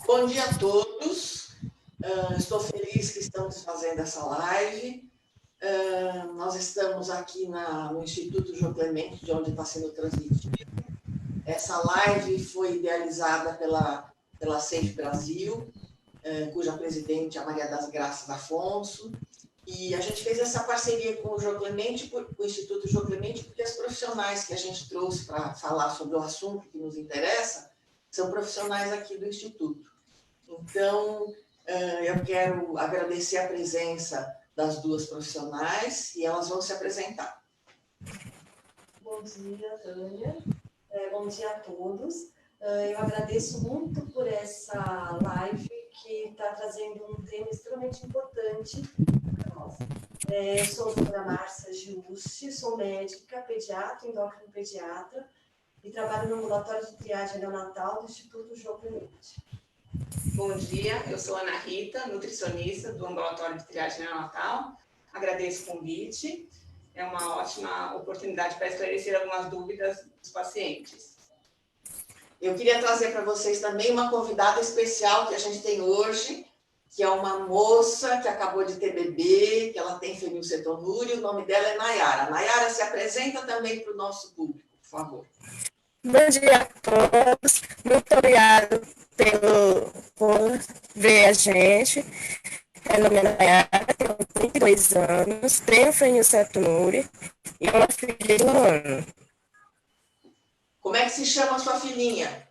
Bom dia a todos. Estou feliz que estamos fazendo essa live. Nós estamos aqui no Instituto João Clemente, de onde está sendo transmitido. Essa live foi idealizada pela Safe Brasil, cuja presidente é a Maria das Graças Afonso. E a gente fez essa parceria com o João Clemente, com o Instituto João Clemente, porque as profissionais que a gente trouxe para falar sobre o assunto que nos interessa são profissionais aqui do Instituto. Então, eu quero agradecer a presença das duas profissionais e elas vão se apresentar. Bom dia, Tânia. Bom dia a todos. Eu agradeço muito por essa live que está trazendo um tema extremamente importante para nós. Sou a doutora Márcia Giusti, sou médica, pediatra, endócrino-pediatra e trabalho no ambulatório de triagem neonatal do Instituto João Clemente. Bom dia, eu sou Ana Rita, nutricionista do ambulatório de triagem neonatal. Agradeço o convite. É uma ótima oportunidade para esclarecer algumas dúvidas dos pacientes. Eu queria trazer para vocês também uma convidada especial que a gente tem hoje, que é uma moça que acabou de ter bebê, que ela tem fenilcetonúria, o nome dela é Nayara. Nayara, se apresenta também para o nosso público, por favor. Bom dia a todos, muito obrigada por ver a gente. Meu nome é Nayara, tenho 32 anos, tenho fenilcetonúria e uma filha de 1 ano. Como é que se chama a sua filhinha?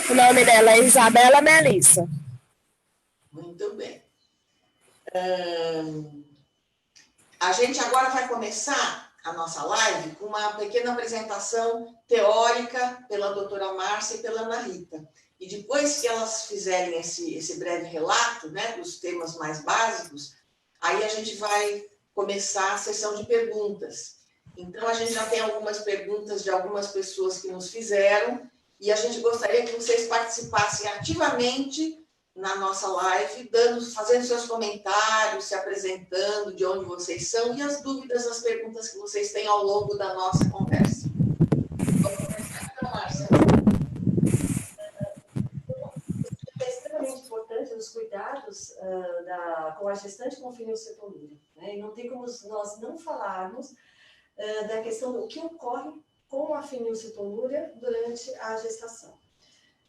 O nome dela é Isabela Melissa. Muito bem. A gente agora vai começar a nossa live com uma pequena apresentação teórica pela doutora Márcia e pela Ana Rita. E depois que elas fizerem esse breve relato, né, dos temas mais básicos, aí a gente vai começar a sessão de perguntas. Então, a gente já tem algumas perguntas de algumas pessoas que nos fizeram e a gente gostaria que vocês participassem ativamente na nossa live, fazendo seus comentários, se apresentando de onde vocês são e as dúvidas, as perguntas que vocês têm ao longo da nossa conversa. Vamos começar então, Márcia. É extremamente importante os cuidados com a gestante com fenilcetonúria, né? E não tem como nós não falarmos da questão do que ocorre com a fenilcetonúria durante a gestação.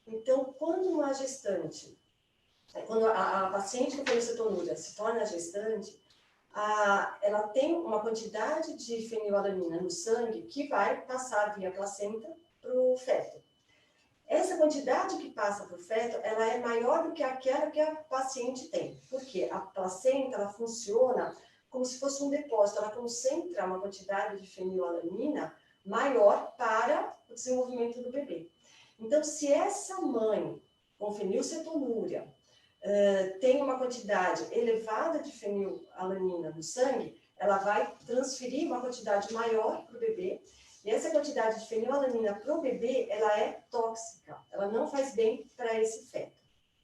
Então, quando uma gestante, quando a paciente com fenilcetonúria se torna gestante, ela tem uma quantidade de fenilalanina no sangue que vai passar via placenta para o feto. Essa quantidade que passa para o feto, ela é maior do que aquela que a paciente tem. Porque a placenta, ela funciona como se fosse um depósito, ela concentra uma quantidade de fenilalanina maior para o desenvolvimento do bebê. Então, se essa mãe com fenilcetonúria tem uma quantidade elevada de fenilalanina no sangue, ela vai transferir uma quantidade maior para o bebê, e essa quantidade de fenilalanina para o bebê, ela é tóxica, ela não faz bem para esse feto,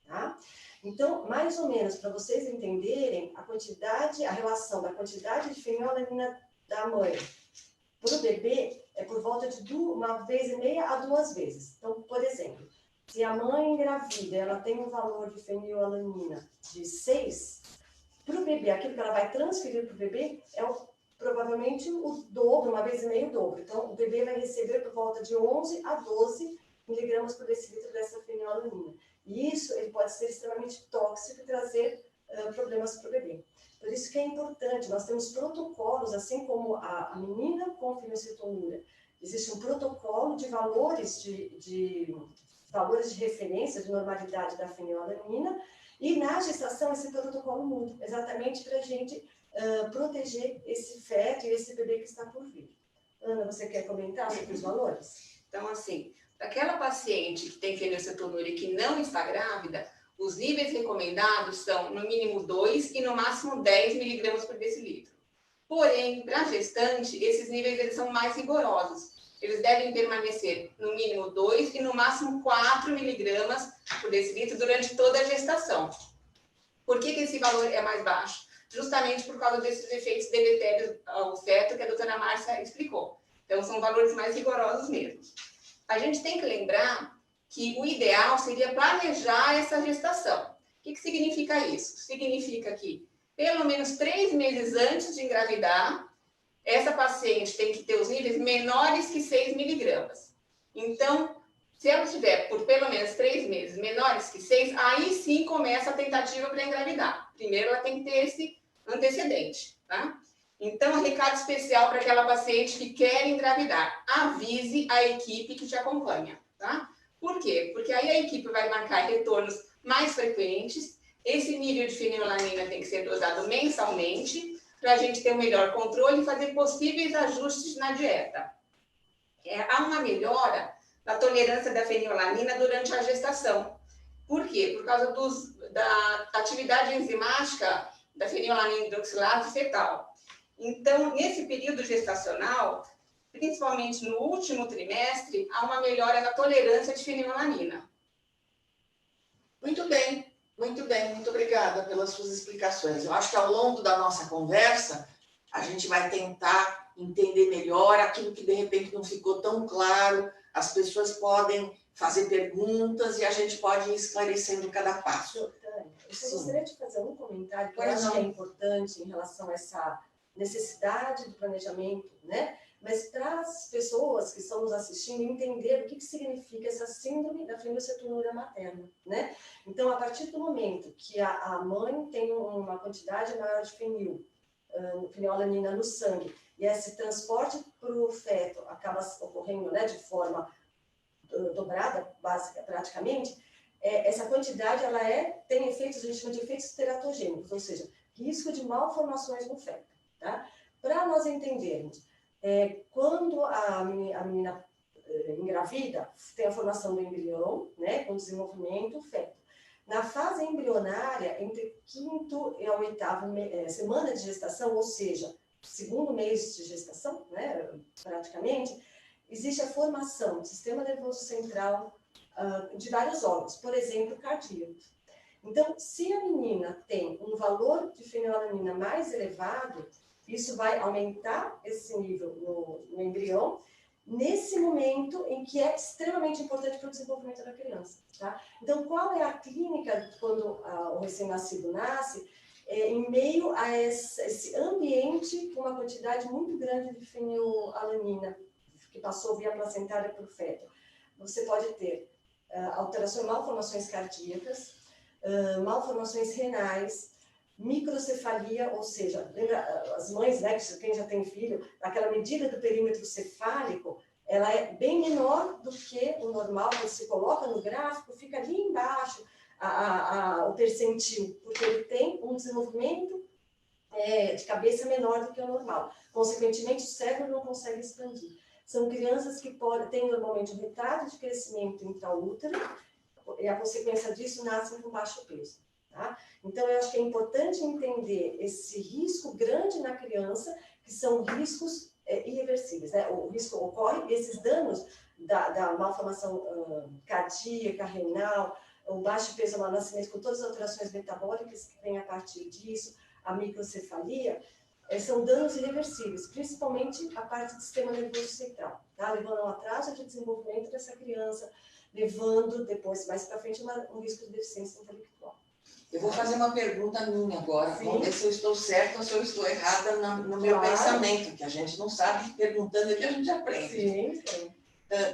tá? Então, mais ou menos, para vocês entenderem a relação da quantidade de fenilalanina da mãe para o bebê, é por volta de 1,5 vezes a 2 vezes. Então, por exemplo, se a mãe engravida, ela tem um valor de fenilalanina de 6, para o bebê, aquilo que ela vai transferir para o bebê é provavelmente o dobro, 1,5 vezes o dobro. Então, o bebê vai receber por volta de 11 a 12 miligramas por decilitro dessa fenilalanina. E isso ele pode ser extremamente tóxico e trazer problemas para o bebê. Por isso que é importante, nós temos protocolos, assim como a menina com fenilcetonúria, existe um protocolo de valores de referência, de normalidade da fenilalanina, e na gestação esse protocolo muda, exatamente para a gente proteger esse feto e esse bebê que está por vir. Ana, você quer comentar sobre os valores? Então, assim, para aquela paciente que tem fenilcetonúria e que não está grávida, os níveis recomendados são no mínimo 2 e no máximo 10 miligramas por decilitro. Porém, para a gestante, esses níveis eles são mais rigorosos. Eles devem permanecer no mínimo 2 e no máximo 4 miligramas por decilitro durante toda a gestação. Por que esse valor é mais baixo? Justamente por causa desses efeitos deletérios ao feto que a doutora Márcia explicou. Então, são valores mais rigorosos mesmo. A gente tem que lembrar que o ideal seria planejar essa gestação. O que significa isso? Significa que, pelo menos 3 meses antes de engravidar, essa paciente tem que ter os níveis menores que 6 miligramas. Então, se ela tiver por pelo menos 3 meses menores que 6, aí sim começa a tentativa para engravidar. Primeiro, ela tem que ter esse antecedente, tá? Então, recado especial para aquela paciente que quer engravidar. Avise a equipe que te acompanha, tá? Por quê? Porque aí a equipe vai marcar retornos mais frequentes. Esse nível de fenilalanina tem que ser dosado mensalmente para a gente ter um melhor controle e fazer possíveis ajustes na dieta. Há uma melhora da tolerância da fenilalanina durante a gestação. Por quê? Por causa da atividade enzimática da fenilalanina hidroxilase fetal. Então, nesse período gestacional, principalmente no último trimestre, há uma melhora na tolerância de fenilalanina. Muito bem, muito obrigada pelas suas explicações. Eu acho que ao longo da nossa conversa, a gente vai tentar entender melhor aquilo que de repente não ficou tão claro, as pessoas podem fazer perguntas e a gente pode ir esclarecendo cada passo. Eu gostaria de fazer um comentário que eu acho que é importante em relação a essa necessidade do planejamento, né? Mas para as pessoas que estão nos assistindo entender o que significa essa síndrome da fenilcetonúria materna, né? Então, a partir do momento que a mãe tem uma quantidade maior de fenilalanina no sangue, e esse transporte para o feto acaba ocorrendo, né, de forma dobrada, básica, praticamente, essa quantidade ela tem efeitos, a gente chama de efeitos teratogênicos, ou seja, risco de malformações no feto. Tá? Para nós entendermos, quando a menina engravida, tem a formação do embrião, né, com desenvolvimento do feto. Na fase embrionária, entre 5ª e a 8ª semana de gestação, ou seja, 2º mês de gestação, né, praticamente, existe a formação do sistema nervoso central de vários órgãos, por exemplo, cardíaco. Então, se a menina tem um valor de fenilalanina mais elevado, isso vai aumentar esse nível no embrião, nesse momento em que é extremamente importante para o desenvolvimento da criança. Tá? Então, qual é a clínica quando o recém-nascido nasce? Em meio a esse ambiente com uma quantidade muito grande de fenilalanina que passou via placentária para o feto. Você pode ter alterações, malformações cardíacas, malformações renais, microcefalia, ou seja, lembra as mães, né, quem já tem filho, aquela medida do perímetro cefálico, ela é bem menor do que o normal, quando se coloca no gráfico, fica ali embaixo o percentil, porque ele tem um desenvolvimento de cabeça menor do que o normal. Consequentemente, o cérebro não consegue expandir. São crianças que têm normalmente um retardo de crescimento intraútero, e a consequência disso nascem com baixo peso. Tá? Então, eu acho que é importante entender esse risco grande na criança, que são riscos irreversíveis. Né? O risco ocorre, esses danos da malformação cardíaca, renal, o baixo peso ao nascimento, com todas as alterações metabólicas que vêm a partir disso, a microcefalia, são danos irreversíveis, principalmente a parte do sistema nervoso central, tá? Levando a um atraso de desenvolvimento dessa criança, levando depois, mais para frente, um risco de deficiência intelectual. Eu vou fazer uma pergunta minha agora, Sim. vamos ver se eu estou certa ou se eu estou errada no meu pensamento, que a gente não sabe, perguntando aqui a gente aprende. Sim, sim.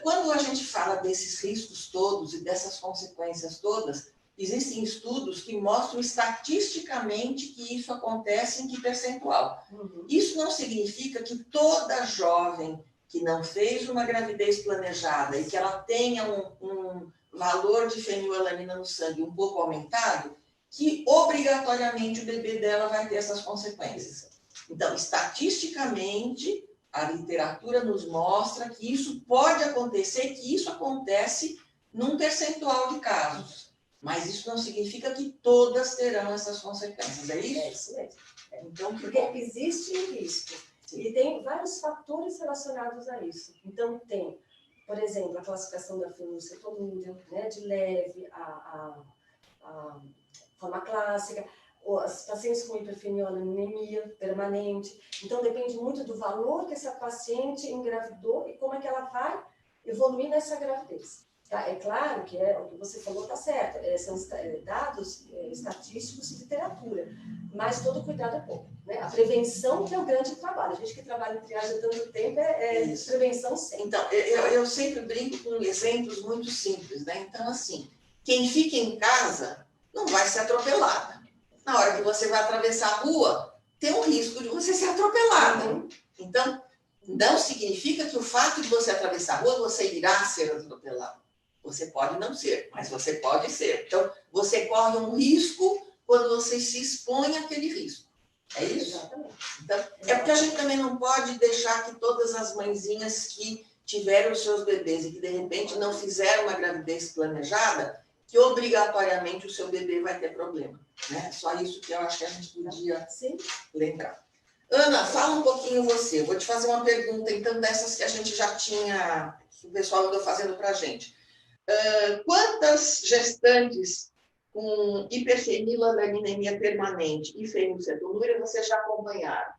Quando a gente fala desses riscos todos e dessas consequências todas, existem estudos que mostram estatisticamente que isso acontece em que percentual. Uhum. Isso não significa que toda jovem que não fez uma gravidez planejada e que ela tenha um valor de fenilalanina no sangue um pouco aumentado, que obrigatoriamente o bebê dela vai ter essas consequências. Então, estatisticamente, a literatura nos mostra que isso pode acontecer, que isso acontece num percentual de casos. Mas isso não significa que todas terão essas consequências, é isso? É isso mesmo. Então, porque existe um risco. Sim. E tem vários fatores relacionados a isso. Então, tem, por exemplo, a classificação da fenilcetonúria, né, de leve, a forma clássica, os pacientes com hiperfenilanemia permanente. Então, depende muito do valor que essa paciente engravidou e como é que ela vai evoluir nessa gravidez. Tá? É claro que o que você falou está certo, são dados estatísticos e literatura, mas todo cuidado é pouco. Né? A prevenção que é o grande trabalho. A gente que trabalha em triagem há tanto tempo prevenção sempre. Então, eu sempre brinco com exemplos muito simples, né? Então, assim, quem fica em casa não vai ser atropelada. Na hora que você vai atravessar a rua, tem um risco de você ser atropelada. Então, não significa que o fato de você atravessar a rua, você irá ser atropelado. Você pode não ser, mas você pode ser. Então, você corre um risco quando você se expõe àquele risco. É isso? Exatamente. Então, é porque a gente também não pode deixar que todas as mãezinhas que tiveram os seus bebês e que, de repente, não fizeram uma gravidez planejada, que obrigatoriamente o seu bebê vai ter problema. Né? Só isso que eu acho que a gente podia lembrar. Ana, fala um pouquinho você. Vou te fazer uma pergunta, então, dessas que a gente já tinha, que o pessoal andou fazendo para a gente. Quantas gestantes com hiperfenilalaninemia permanente e fenilcetonúria vocês já acompanharam?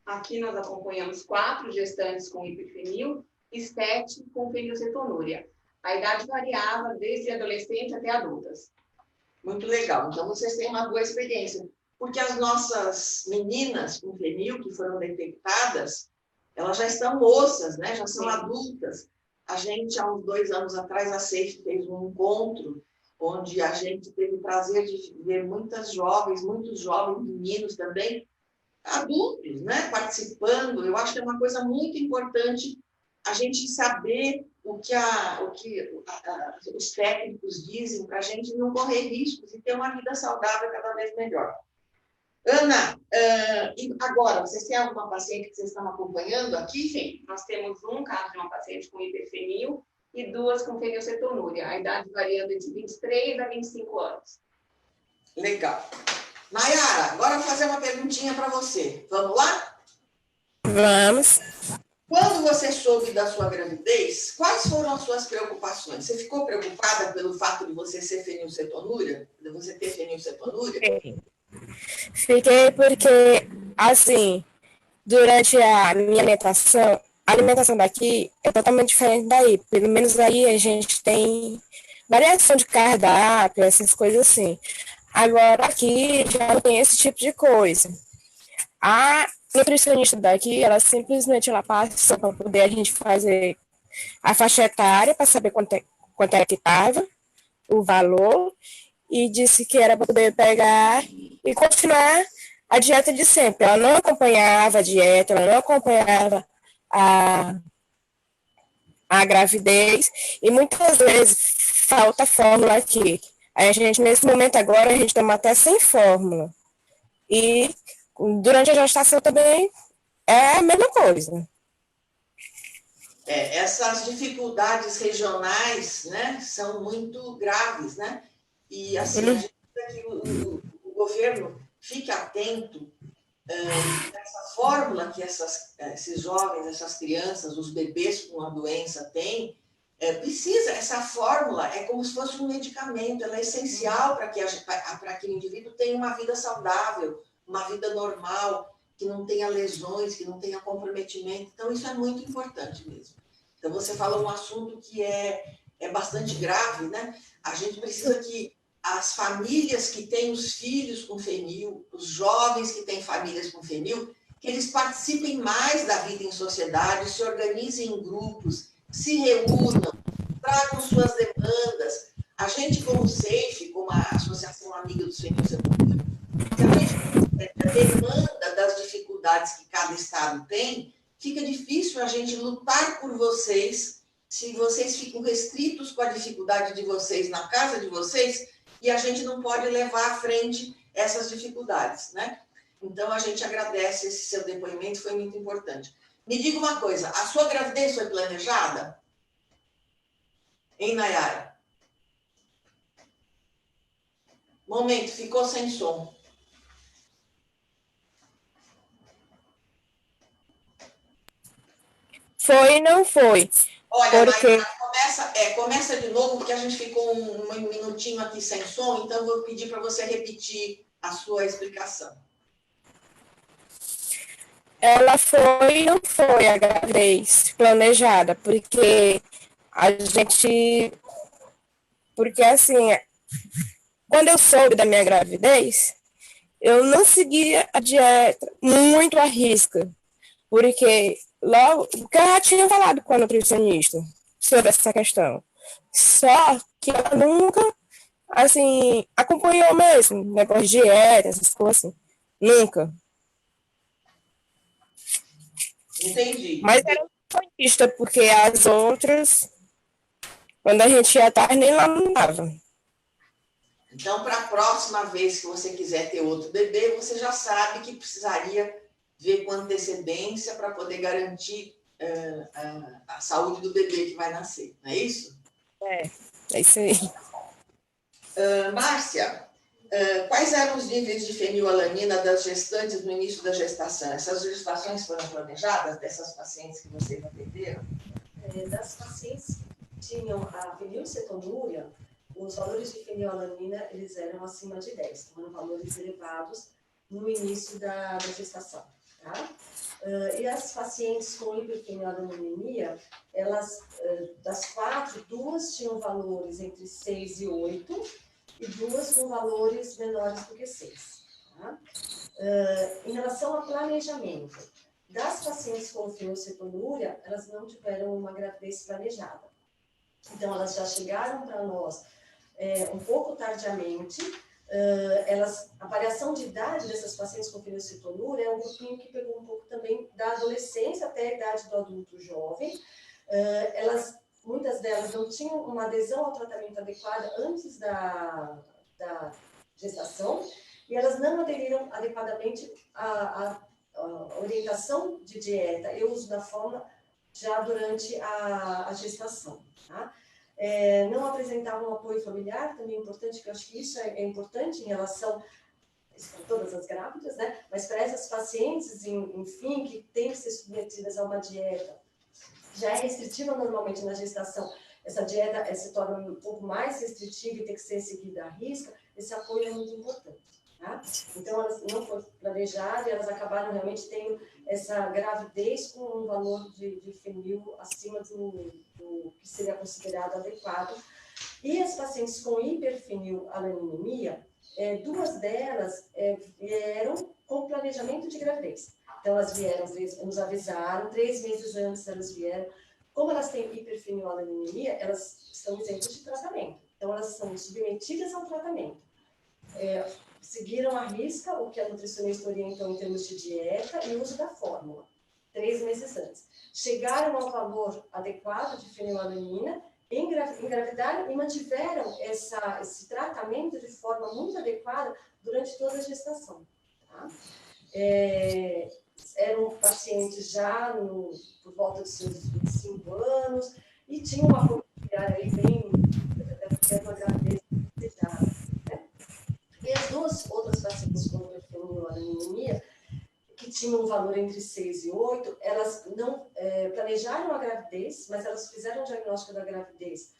Aqui nós acompanhamos 4 gestantes com hiperfenil e 7 com fenilcetonúria. A idade variava desde adolescentes até adultas. Muito legal. Então, vocês têm uma boa experiência. Porque as nossas meninas com fenil que foram detectadas, elas já estão moças, né? Já são adultas. A gente, há uns 2 anos atrás, a SAFE fez um encontro onde a gente teve o prazer de ver muitos jovens meninos também, adultos, né, participando. Eu acho que é uma coisa muito importante a gente saber o que os técnicos dizem para a gente não correr riscos e ter uma vida saudável cada vez melhor. Ana, e agora, vocês têm alguma paciente que vocês estão acompanhando aqui? Sim, nós temos um caso de uma paciente com hiperfenil e 2 com fenilcetonúria, a idade variando de 23 a 25 anos. Legal. Nayara, agora eu vou fazer uma perguntinha para você. Vamos lá? Vamos. Quando você soube da sua gravidez, quais foram as suas preocupações? Você ficou preocupada pelo fato de você ser fenilcetonúria? De você ter fenilcetonúria? Sim. Fiquei porque, assim, durante a minha alimentação, a alimentação daqui é totalmente diferente daí. Pelo menos aí a gente tem variação de cardápio, essas coisas assim. Agora aqui já não tem esse tipo de coisa. A nutricionista daqui, ela simplesmente passa para poder a gente fazer a faixa etária para saber quanto era que estava, o valor, e disse que era para poder pegar e continuar a dieta de sempre. Ela não acompanhava a dieta, ela não acompanhava a gravidez, e muitas vezes falta fórmula aqui. Aí a gente, nesse momento agora, a gente toma até sem fórmula. E durante a gestação também é a mesma coisa. Essas dificuldades regionais, né, são muito graves, né? E assim, a gente precisa que o governo fique atento essa fórmula que esses jovens, essas crianças, os bebês com a doença têm, essa fórmula é como se fosse um medicamento, ela é essencial para que o indivíduo tenha uma vida saudável, uma vida normal, que não tenha lesões, que não tenha comprometimento. Então, isso é muito importante mesmo. Então, você falou um assunto que é bastante grave, né? A gente precisa que as famílias que têm os filhos com fenil, os jovens que têm famílias com fenil, que eles participem mais da vida em sociedade, se organizem em grupos, se reúnam, tragam suas demandas. A gente, como SAFE, como a Associação Amiga dos Fenilcetonúrios, se a gente demanda das dificuldades que cada estado tem, fica difícil a gente lutar por vocês, se vocês ficam restritos com a dificuldade de vocês na casa de vocês, e a gente não pode levar à frente essas dificuldades, né? Então, a gente agradece esse seu depoimento, foi muito importante. Me diga uma coisa, a sua gravidez foi planejada? Hein, Nayara? Momento, ficou sem som. Foi e não foi. Olha, porque... Nayara, começa de novo, porque a gente ficou um minutinho aqui sem som, então eu vou pedir para você repetir a sua explicação. Ela foi e não foi a gravidez planejada, porque a gente Porque, assim, quando eu soube da minha gravidez, eu não seguia a dieta muito à risca, porque logo, porque eu já tinha falado com a nutricionista sobre essa questão. Só que ela nunca, assim, acompanhou mesmo, negócio de dieta, essas coisas assim. Nunca. Entendi. Mas era nutricionista, porque as outras, quando a gente ia tarde, nem lá não dava. Então, para a próxima vez que você quiser ter outro bebê, você já sabe que precisaria ver com antecedência para poder garantir a saúde do bebê que vai nascer, não é isso? É isso aí. Márcia, quais eram os níveis de fenilalanina das gestantes no início da gestação? Essas gestações foram planejadas dessas pacientes que vocês atenderam? Das pacientes que tinham a fenilcetonúria, os valores de fenilalanina, eles eram acima de 10, eram valores elevados no início da gestação, tá? E as pacientes com hiperfenilalanemia, elas, das 4, 2 tinham valores entre 6 e 8, e 2 com valores menores do que 6. Tá? Em relação ao planejamento, das pacientes com fenilcetonúria, elas não tiveram uma gravidez planejada. Então, elas já chegaram para nós um pouco tardiamente. A variação de idade dessas pacientes com fenilcetonúria é um grupinho que pegou um pouco também da adolescência até a idade do adulto jovem. Muitas delas não tinham uma adesão ao tratamento adequado antes da gestação, e elas não aderiram adequadamente à orientação de dieta e uso da fórmula já durante a gestação. Tá? Não apresentavam apoio familiar, também é importante, que eu acho que isso é importante em relação para todas as grávidas, né? Mas para essas pacientes, enfim, que têm que ser submetidas a uma dieta já é restritiva normalmente na gestação, essa dieta se torna um pouco mais restritiva e tem que ser seguida à risca, esse apoio é muito importante. Tá? Então, elas não foram planejadas e elas acabaram realmente tendo essa gravidez com um valor de fenil acima do que seria considerado adequado. E as pacientes com hiperfenilalanemia, 2 delas vieram com planejamento de gravidez. Então, elas vieram, nos avisaram, 3 meses antes elas vieram. Como elas têm hiperfenilalanemia, elas estão isentas de tratamento. Então, elas são submetidas ao tratamento. Seguiram à risca o que a nutricionista orientou em termos de dieta e uso da fórmula, 3 meses antes. Chegaram ao valor adequado de fenilalanina, engravidaram e mantiveram esse tratamento de forma muito adequada durante toda a gestação. Tá? Eram pacientes já por volta dos seus 25 anos e tinham uma apoio familiar aí bem, porque era uma gravidez desejada. E as 2 outras pacientes com hiperfenilalanemia, que tinham um valor entre 6 e 8, elas não planejaram a gravidez, mas elas fizeram o diagnóstico da gravidez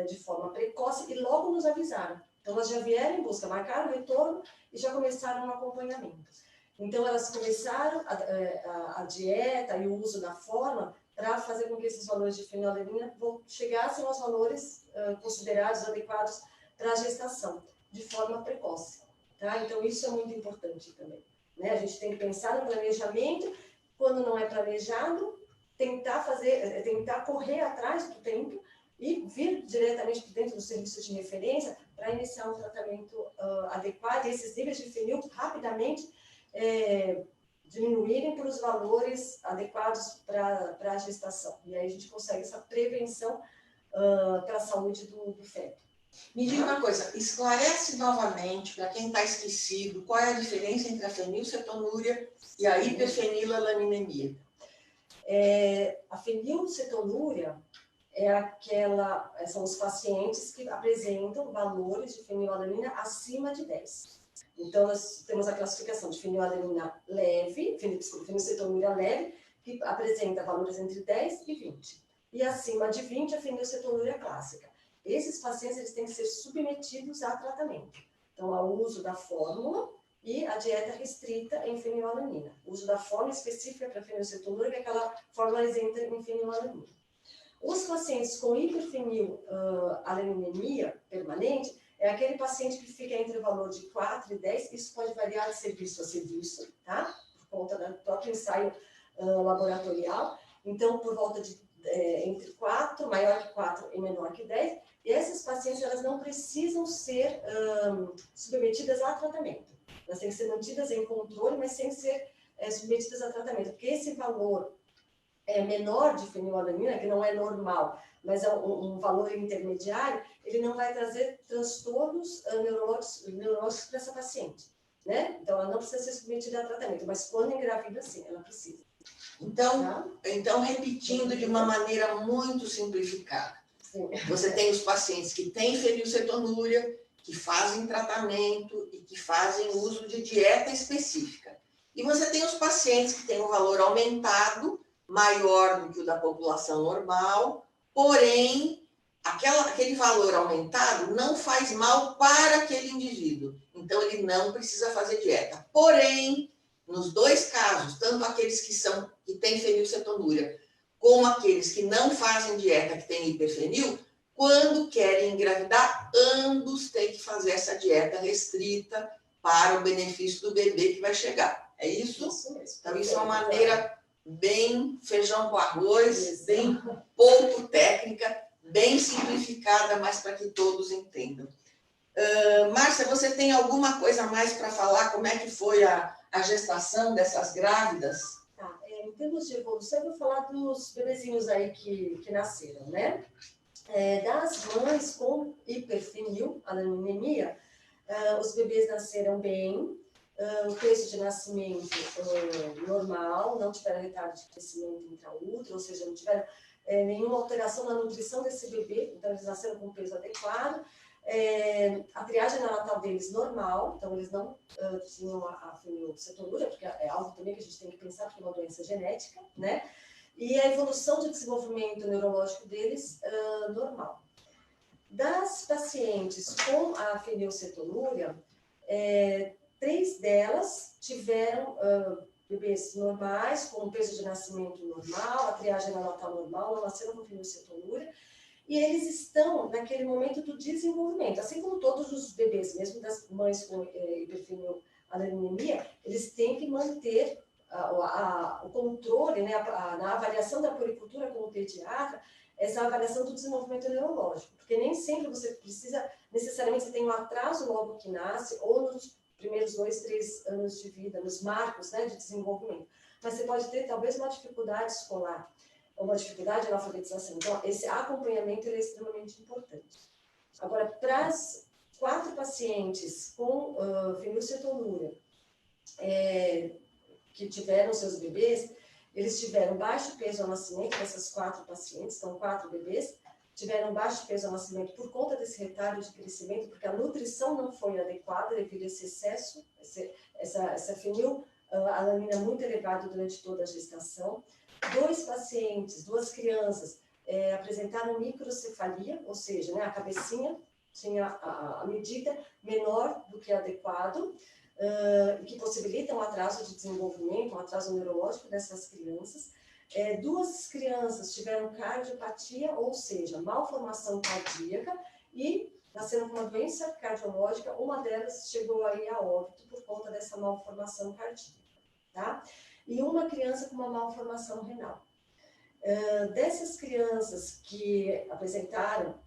de forma precoce e logo nos avisaram. Então, elas já vieram em busca, marcaram o retorno e já começaram o acompanhamento. Então, elas começaram a dieta e o uso da fórmula para fazer com que esses valores de fenilalanina chegassem aos valores considerados adequados para a gestação, de forma precoce. Tá? Então, isso é muito importante também. Né? A gente tem que pensar no planejamento, quando não é planejado, tentar correr atrás do tempo e vir diretamente dentro do serviço de referência para iniciar um tratamento adequado e esses níveis de fenil rapidamente diminuírem para os valores adequados para a gestação. E aí a gente consegue essa prevenção para a saúde do feto. Me diga uma coisa, esclarece novamente, para quem está esquecido, qual é a diferença entre a fenilcetonúria e a hiperfenilalanemia? A fenilcetonúria são os pacientes que apresentam valores de fenilalanina acima de 10. Então, nós temos a classificação de fenilalanina leve, fenilcetonúria leve, que apresenta valores entre 10 e 20. E acima de 20, a fenilcetonúria clássica. Esses pacientes eles têm que ser submetidos a tratamento. Então, ao uso da fórmula e a dieta restrita em fenilalanina. O uso da fórmula específica para fenilcetonúria, que é aquela fórmula isenta em fenilalanina. Os pacientes com hiperfenilalanemia, permanente é aquele paciente que fica entre o valor de 4 e 10, isso pode variar de serviço a serviço, tá? Por conta do próprio ensaio laboratorial. Então, por volta de entre 4, maior que 4 e menor que 10, e essas pacientes, elas não precisam ser submetidas a tratamento. Elas têm que ser mantidas em controle, mas sem ser submetidas a tratamento, porque esse valor menor de fenilalanina, que não é normal, mas é um valor intermediário, ele não vai trazer transtornos neurológicos para essa paciente, né? Então, ela não precisa ser submetida a tratamento, mas quando engravida, sim, ela precisa. Então, repetindo de uma maneira muito simplificada, sim. Você tem os pacientes que têm fenilcetonúria, que fazem tratamento e que fazem uso de dieta específica. E você tem os pacientes que têm um valor aumentado, maior do que o da população normal, porém, aquele valor aumentado não faz mal para aquele indivíduo. Então, ele não precisa fazer dieta. Porém, nos dois casos, tanto aqueles que têm fenilcetonúria, como aqueles que não fazem dieta, que têm hiperfenil, quando querem engravidar, ambos têm que fazer essa dieta restrita para o benefício do bebê que vai chegar. É isso? Isso mesmo. Então, isso é uma maneira bem feijão com arroz, bem pouco técnica, bem simplificada, mas para que todos entendam. Márcia, você tem alguma coisa mais para falar? Como é que foi a gestação dessas grávidas? Tá, em termos de evolução, eu vou falar dos bebezinhos aí que nasceram, né? Das mães com hiperfenilalanemia, os bebês nasceram bem, o peso de nascimento normal, não tiveram retardo de crescimento intraútero, ou seja, não tiveram nenhuma alteração na nutrição desse bebê, então eles nasceram com peso adequado. A triagem neonatal deles normal, então eles não tinham a fenilcetonúria, porque é algo também que a gente tem que pensar, porque é uma doença genética, né? E a evolução de desenvolvimento neurológico deles normal. Das pacientes com a fenilcetonúria, 3 delas tiveram bebês normais, com peso de nascimento normal, a triagem neonatal normal, não nasceram com fenilcetonúria, e eles estão naquele momento do desenvolvimento, assim como todos os bebês, mesmo das mães com hiperfenilalanemia, eles têm que manter o controle, né, na avaliação da puericultura como pediatra, essa avaliação do desenvolvimento neurológico, porque nem sempre você precisa, necessariamente, você tem um atraso logo que nasce, ou nos primeiros 2, 3 anos de vida, nos marcos, né, de desenvolvimento, mas você pode ter talvez uma dificuldade escolar, ou uma dificuldade na alfabetização. Então, esse acompanhamento ele é extremamente importante. Agora, para as 4 pacientes com fenilcetonúria, que tiveram seus bebês, eles tiveram baixo peso ao nascimento, essas 4 pacientes, são 4 bebês, tiveram baixo peso ao nascimento por conta desse retardo de crescimento, porque a nutrição não foi adequada devido a esse excesso, essa fenilalanina muito elevada durante toda a gestação. 2 pacientes, 2 crianças, apresentaram microcefalia, ou seja, né, a cabecinha tinha a medida menor do que adequado, que possibilita um atraso de desenvolvimento, um atraso neurológico dessas crianças. 2 crianças tiveram cardiopatia, ou seja, malformação cardíaca, e nasceram com uma doença cardiológica, uma delas chegou aí a óbito por conta dessa malformação cardíaca, tá? E uma criança com uma malformação renal. Dessas crianças que apresentaram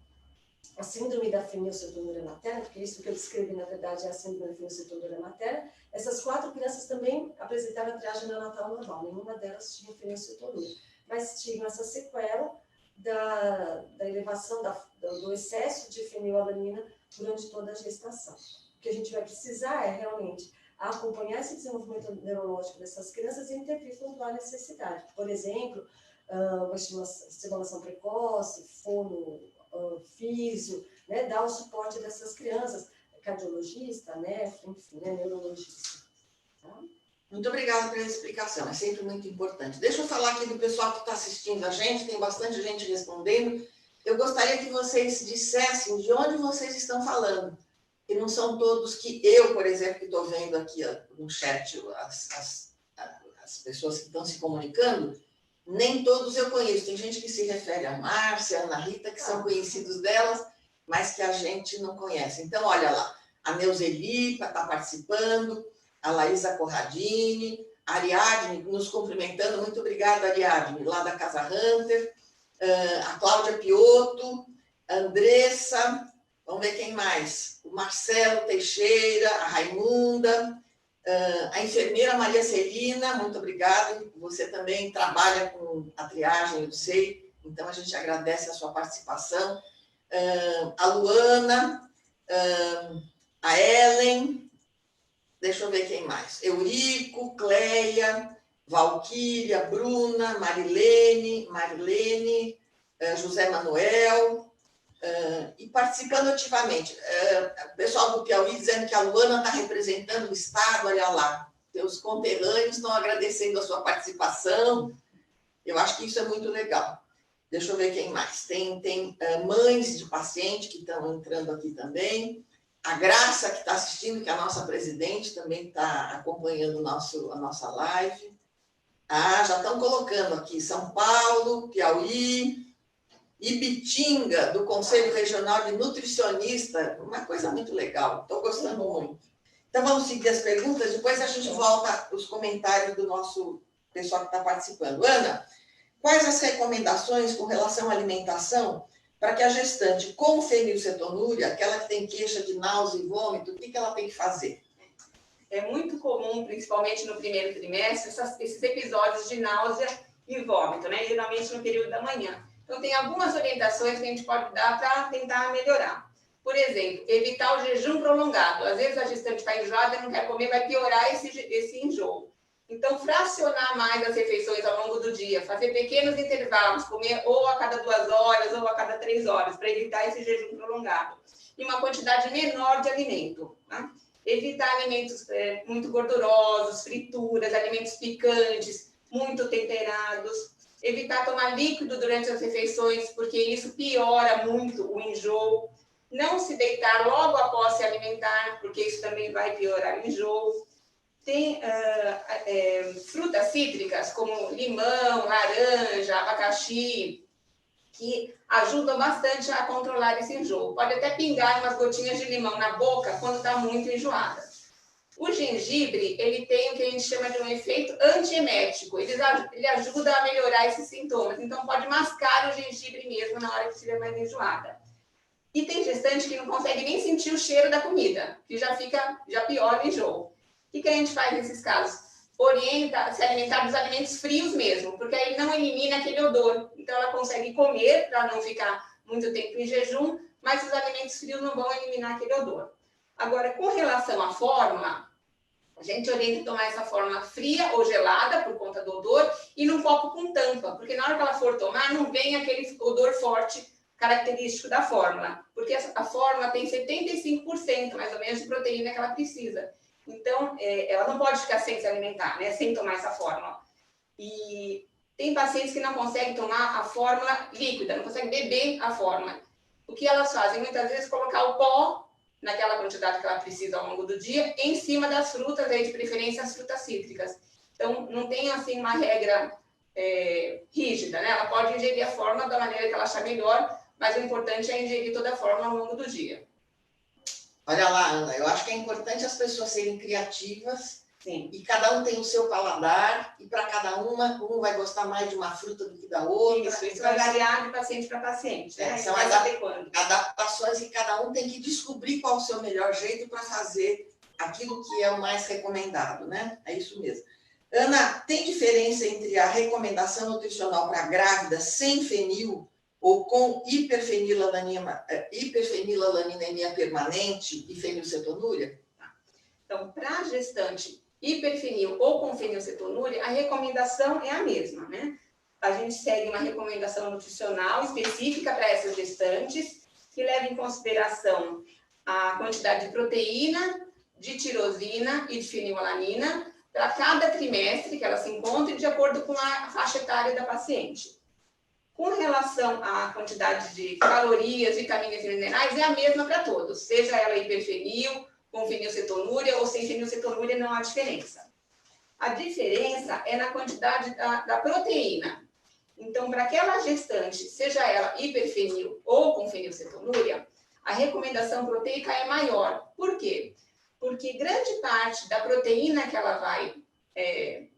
a síndrome da fenilcetonúria materna, porque isso que eu descrevi, na verdade, é a síndrome da fenilcetonúria materna, essas 4 crianças também apresentaram a triagem neonatal normal, nenhuma delas tinha fenilcetonúria, mas tinham essa sequela da elevação do excesso de fenilalanina durante toda a gestação. O que a gente vai precisar é realmente acompanhar esse desenvolvimento neurológico dessas crianças e intervir quando há necessidade. Por exemplo, uma estimulação precoce, fono, físio, né, dar o suporte dessas crianças, cardiologista, né, enfim, né, neurologista. Tá? Muito obrigada pela explicação, é sempre muito importante. Deixa eu falar aqui do pessoal que está assistindo a gente, tem bastante gente respondendo. Eu gostaria que vocês dissessem de onde vocês estão falando, que não são todos que eu, por exemplo, que estou vendo aqui no chat, as pessoas que estão se comunicando, nem todos eu conheço. Tem gente que se refere a Márcia, a Ana Rita, que são conhecidos delas, mas que a gente não conhece. Então, olha lá, a Neuzeli está participando, a Laísa Corradini, a Ariadne nos cumprimentando, muito obrigada, Ariadne, lá da Casa Hunter, a Cláudia Piotto, a Andressa, vamos ver quem mais, o Marcelo Teixeira, a Raimunda, a enfermeira Maria Celina, muito obrigada, você também trabalha com a triagem, eu sei, então a gente agradece a sua participação, a Luana, a Ellen, deixa eu ver quem mais, Eurico, Cleia, Valquíria, Bruna, Marilene, José Manuel, e participando ativamente. O pessoal do Piauí dizendo que a Luana está representando o Estado, olha lá, seus conterrâneos estão agradecendo a sua participação, eu acho que isso é muito legal. Deixa eu ver quem mais. Tem mães de paciente que estão entrando aqui também, a Graça, que está assistindo, que é a nossa presidente, também está acompanhando a nossa live. Já estão colocando aqui São Paulo, Piauí, Ibitinga, do Conselho Regional de Nutricionista, uma coisa muito legal, estou gostando muito. Então, vamos seguir as perguntas, depois a gente volta os comentários do nosso pessoal que está participando. Ana, quais as recomendações com relação à alimentação para que a gestante com fenilcetonúria, aquela que tem queixa de náusea e vômito, o que ela tem que fazer? É muito comum, principalmente no primeiro trimestre, esses episódios de náusea e vômito, né? Geralmente no período da manhã. Então, tem algumas orientações que a gente pode dar para tentar melhorar. Por exemplo, evitar o jejum prolongado. Às vezes a gestante está enjoada e não quer comer, vai piorar esse enjoo. Então, fracionar mais as refeições ao longo do dia, fazer pequenos intervalos, comer ou a cada 2 horas ou a cada 3 horas, para evitar esse jejum prolongado. E uma quantidade menor de alimento, tá? Evitar alimentos muito gordurosos, frituras, alimentos picantes, muito temperados. Evitar tomar líquido durante as refeições, porque isso piora muito o enjoo. Não se deitar logo após se alimentar, porque isso também vai piorar o enjoo. Tem frutas cítricas, como limão, laranja, abacaxi, que ajudam bastante a controlar esse enjoo. Pode até pingar umas gotinhas de limão na boca quando está muito enjoada. O gengibre, ele tem o que a gente chama de um efeito antiemético. Ele ajuda a melhorar esses sintomas. Então, pode mascar o gengibre mesmo na hora que estiver mais enjoada. E tem gestante que não consegue nem sentir o cheiro da comida, que já piora o enjoo. O que a gente faz nesses casos? Orienta a se alimentar dos alimentos frios mesmo, porque aí não elimina aquele odor. Então, ela consegue comer para não ficar muito tempo em jejum, mas os alimentos frios não vão eliminar aquele odor. Agora, com relação à fórmula, a gente orienta a tomar essa fórmula fria ou gelada, por conta do odor, e num copo com tampa, porque na hora que ela for tomar, não vem aquele odor forte característico da fórmula, porque a fórmula tem 75% mais ou menos de proteína que ela precisa. Então, ela não pode ficar sem se alimentar, né? Sem tomar essa fórmula. E tem pacientes que não conseguem tomar a fórmula líquida, não conseguem beber a fórmula. O que elas fazem? Muitas vezes colocar o pó, naquela quantidade que ela precisa ao longo do dia, em cima das frutas, aí, de preferência as frutas cítricas. Então, não tem assim uma regra rígida, né? Ela pode ingerir a fórmula da maneira que ela achar melhor, mas o importante é ingerir toda a fórmula ao longo do dia. Olha lá, Ana, eu acho que é importante as pessoas serem criativas. Sim. E cada um tem o seu paladar, e para cada um vai gostar mais de uma fruta do que da outra. Isso vai variar de paciente para paciente, né? São adaptações que cada um tem que descobrir qual o seu melhor jeito para fazer aquilo que é o mais recomendado, né? É isso mesmo. Ana, tem diferença entre a recomendação nutricional para grávida sem fenil ou com hiperfenilalaninemia permanente e fenilcetonúria? Então, para a gestante hiperfenil ou com fenilcetonúria, a recomendação é a mesma, né? A gente segue uma recomendação nutricional específica para essas gestantes, que leva em consideração a quantidade de proteína, de tirosina e de fenilalanina para cada trimestre que ela se encontre, de acordo com a faixa etária da paciente. Com relação à quantidade de calorias, vitaminas e minerais, é a mesma para todos, seja ela hiperfenil, com fenilcetonúria ou sem fenilcetonúria, não há diferença. A diferença é na quantidade da proteína. Então, para aquela gestante, seja ela hiperfenil ou com fenilcetonúria, a recomendação proteica é maior. Por quê? Porque grande parte da proteína que ela vai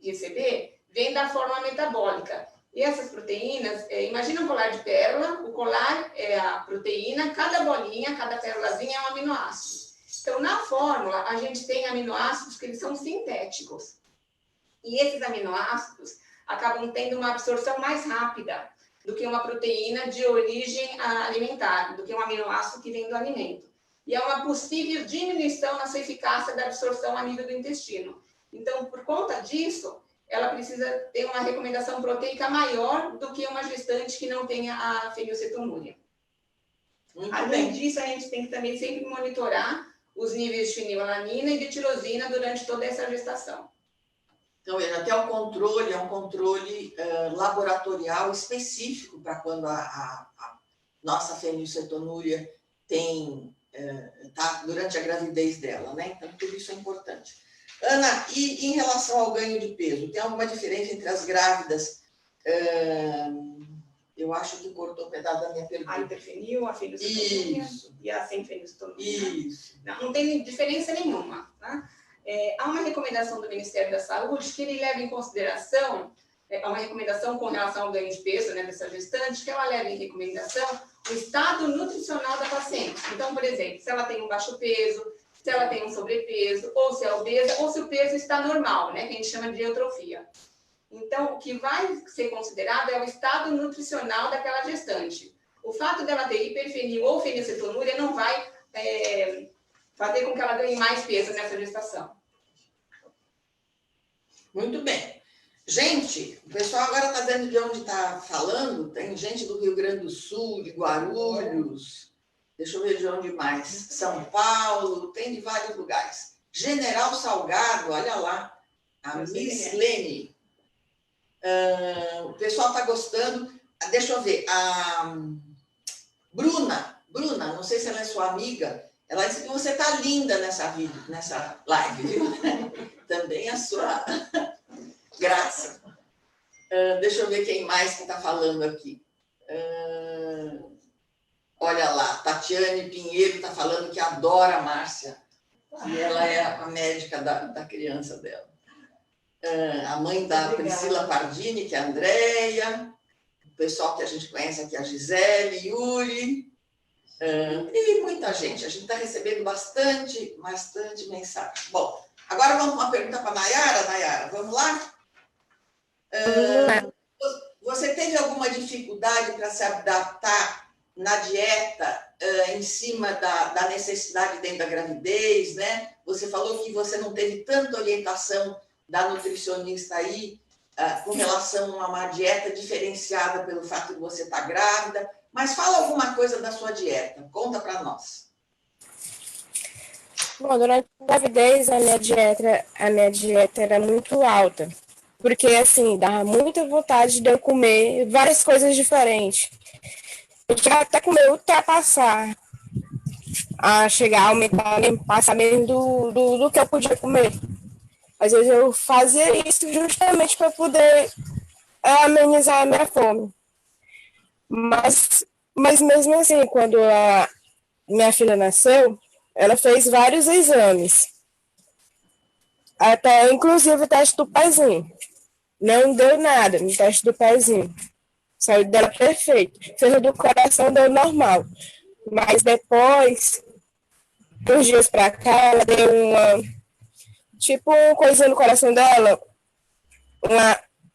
receber vem da forma metabólica. E essas proteínas, imagina um colar de pérola, o colar é a proteína, cada bolinha, cada pérolazinha é um aminoácido. Então, na fórmula, a gente tem aminoácidos que eles são sintéticos. E esses aminoácidos acabam tendo uma absorção mais rápida do que uma proteína de origem alimentar, do que um aminoácido que vem do alimento. E é uma possível diminuição na sua eficácia da absorção a nível do intestino. Então, por conta disso, ela precisa ter uma recomendação proteica maior do que uma gestante que não tenha a fenilcetonúria. Além disso, a gente tem que também sempre monitorar os níveis de fenilalanina e de tirosina durante toda essa gestação. Então, até o controle é um controle laboratorial específico para quando a nossa fenilcetonúria tá durante a gravidez dela, né? Então, tudo isso é importante. Ana, e em relação ao ganho de peso, tem alguma diferença entre as grávidas? Eu acho que cortou um pedaço da minha pergunta. A hiperfenil, a fenilcetonúria e a sem fenilcetonúria. Isso. Não tem diferença nenhuma, tá? Há uma recomendação do Ministério da Saúde que ele leva em consideração, uma recomendação com relação ao ganho de peso, né, dessa gestante, que ela leva em recomendação o estado nutricional da paciente. Então, por exemplo, se ela tem um baixo peso, se ela tem um sobrepeso, ou se é obesa, ou se o peso está normal, né, que a gente chama de eutrofia. Então, o que vai ser considerado é o estado nutricional daquela gestante. O fato dela ter hiperfenil ou fenilcetonúria não vai fazer com que ela ganhe mais peso nessa gestação. Muito bem. Gente, o pessoal agora está dizendo de onde está falando. Tem gente do Rio Grande do Sul, de Guarulhos, deixa eu ver de onde mais. São Paulo, tem de vários lugares. General Salgado, olha lá. A Miss Lene. O pessoal está gostando. Deixa eu ver. A Bruna, não sei se ela é sua amiga. Ela disse que você está linda nessa live, viu? Também a sua graça. Deixa eu ver quem mais que está falando aqui. Olha lá, Tatiane Pinheiro está falando que adora a Márcia. E ela é a médica da criança dela. A mãe da Priscila Pardini, que é a Andréia. O pessoal que a gente conhece aqui, a Gisele, Yuri. E muita gente. A gente está recebendo bastante mensagem. Bom, agora vamos para uma pergunta para a Nayara. Nayara, vamos lá? Você teve alguma dificuldade para se adaptar na dieta em cima da necessidade dentro da gravidez, né? Você falou que você não teve tanta orientação da nutricionista aí com relação a uma dieta diferenciada pelo fato de você estar grávida. Mas fala alguma coisa da sua dieta, conta para nós. Bom, durante a gravidez, a minha dieta era muito alta, porque, assim, dava muita vontade de eu comer várias coisas diferentes. Eu tinha até comer ultrapassar, a chegar a aumentar, passar mesmo do que eu podia comer. Às vezes eu fazia isso justamente para poder amenizar a minha fome. Mas mesmo assim, quando a minha filha nasceu, ela fez vários exames. Até, inclusive, o teste do pezinho. Não deu nada no teste do pezinho. Saiu dela perfeito. Fez do coração, deu normal. Mas depois, uns dias pra cá, ela deu uma coisa no coração dela,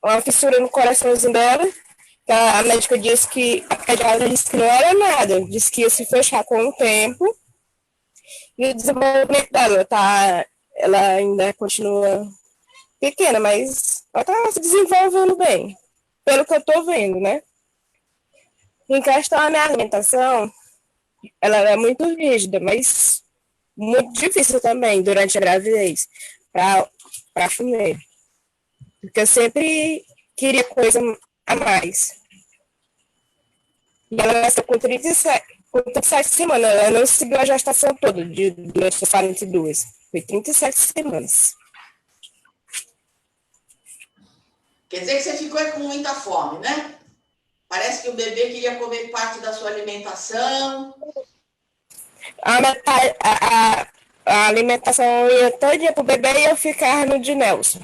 uma fissura no coraçãozinho dela. A médica disse que a pediatra disse que não era nada, disse que ia se fechar com o tempo. E o desenvolvimento dela ela ainda continua pequena, mas ela está se desenvolvendo bem, pelo que eu estou vendo, né? Em questão à minha alimentação, ela é muito rígida, mas muito difícil também durante a gravidez para comer. Porque eu sempre queria coisa a mais. E ela nasceu com 37 semanas. Ela não seguiu a gestação toda, durante as 42. Foi 37 semanas. Quer dizer que você ficou com muita fome, né? Parece que o bebê queria comer parte da sua alimentação. A alimentação ia todinha pro bebê e eu ficava no de Nelson.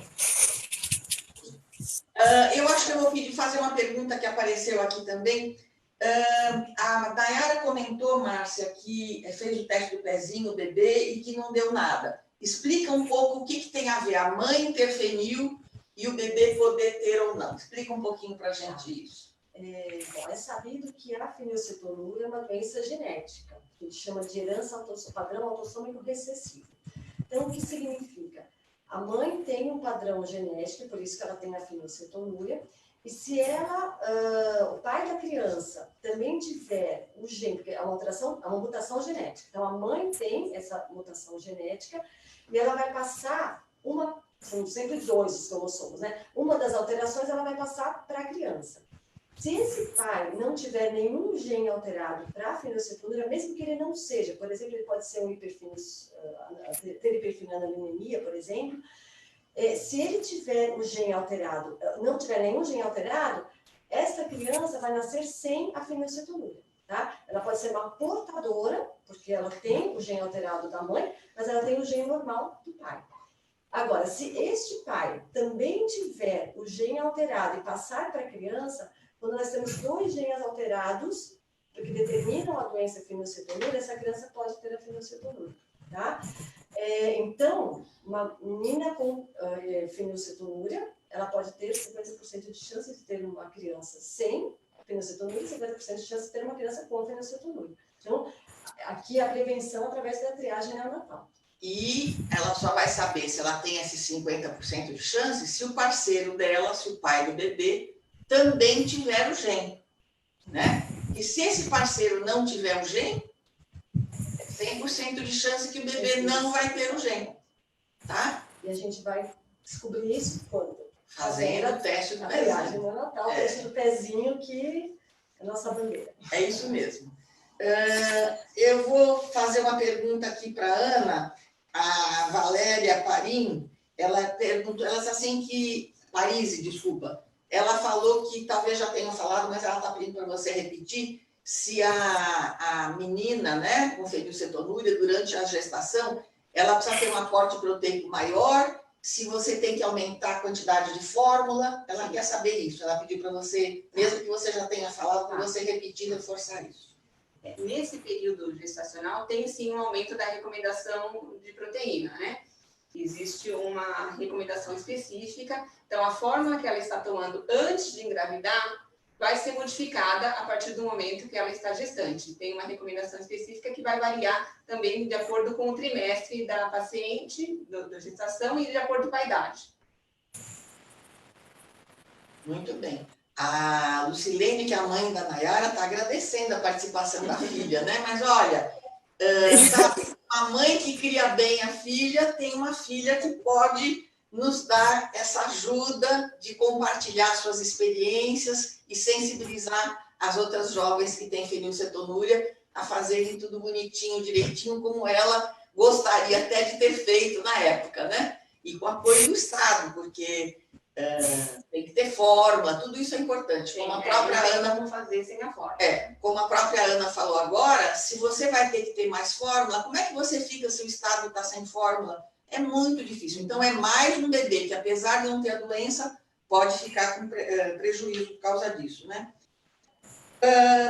Eu acho que eu vou pedir fazer uma pergunta que apareceu aqui também. A Dayara comentou, Márcia, que fez o teste do pezinho, o bebê, e que não deu nada. Explica um pouco o que tem a ver a mãe ter fenil e o bebê poder ter ou não. Explica um pouquinho para a gente isso. Bom, é sabido que a fenilcetonúria é uma doença genética, que a gente chama de herança padrão autossômico recessivo. Então, o que significa? A mãe tem um padrão genético, por isso que ela tem a fenilcetonúria, e se o pai da criança também tiver o gene, porque é uma mutação genética, então a mãe tem essa mutação genética e ela vai passar são sempre dois os cromossomos, né? Uma das alterações ela vai passar para a criança. Se esse pai não tiver nenhum gene alterado para a fenilcetonúria, mesmo que ele não seja, por exemplo, ele pode ser ter hiperfenilaninemia, por exemplo, se ele tiver o gene alterado, não tiver nenhum gene alterado, essa criança vai nascer sem a fenilcetonúria, tá? Ela pode ser uma portadora, porque ela tem o gene alterado da mãe, mas ela tem o gene normal do pai. Agora, se este pai também tiver o gene alterado e passar para a criança, quando nós temos dois genes alterados, que determinam a doença fenilcetonúria, essa criança pode ter a fenilcetonúria, tá? Então, uma menina com fenilcetonúria, ela pode ter 50% de chance de ter uma criança sem fenilcetonúria e 50% de chance de ter uma criança com fenilcetonúria. Então, aqui a prevenção através da triagem neonatal. E ela só vai saber se ela tem esses 50% de chance se o parceiro dela, se o pai do bebê, também tiver o gene, né? E se esse parceiro não tiver o gene, 100% de chance que o bebê não vai ter o gene, tá? E a gente vai descobrir isso quando? Fazendo o teste do pezinho. O teste do pezinho, que é a nossa bandeira. É isso mesmo. Eu vou fazer uma pergunta aqui para a Ana. A Valéria Parim, ela perguntou, ela disse assim que... Parise, desculpa. Ela falou que talvez já tenha falado, mas ela está pedindo para você repetir, se a menina, né, com fenilcetonúria, durante a gestação, ela precisa ter um aporte proteico maior, se você tem que aumentar a quantidade de fórmula, ela quer saber isso. Ela pediu para você, mesmo que você já tenha falado, para você repetir e reforçar isso. Nesse período gestacional, tem sim um aumento da recomendação de proteína, né? Existe uma recomendação específica, então a fórmula que ela está tomando antes de engravidar vai ser modificada a partir do momento que ela está gestante. Tem uma recomendação específica que vai variar também de acordo com o trimestre da paciente, da gestação, e de acordo com a idade. Muito bem. A Lucilene, que é a mãe da Nayara, está agradecendo a participação da filha, né? Mas olha, sabe, a mãe que cria bem a filha tem uma filha que pode nos dar essa ajuda de compartilhar suas experiências e sensibilizar as outras jovens que têm fenilcetonúria a fazerem tudo bonitinho, direitinho, como ela gostaria até de ter feito na época, né? E com apoio do Estado, porque tem que ter fórmula, tudo isso é importante. Como a própria Ana vamos fazer sem a fórmula. Como a própria Ana falou agora, se você vai ter que ter mais fórmula, como é que você fica se o Estado está sem fórmula? É muito difícil. Então, é mais um bebê que, apesar de não ter a doença, pode ficar com prejuízo por causa disso, né?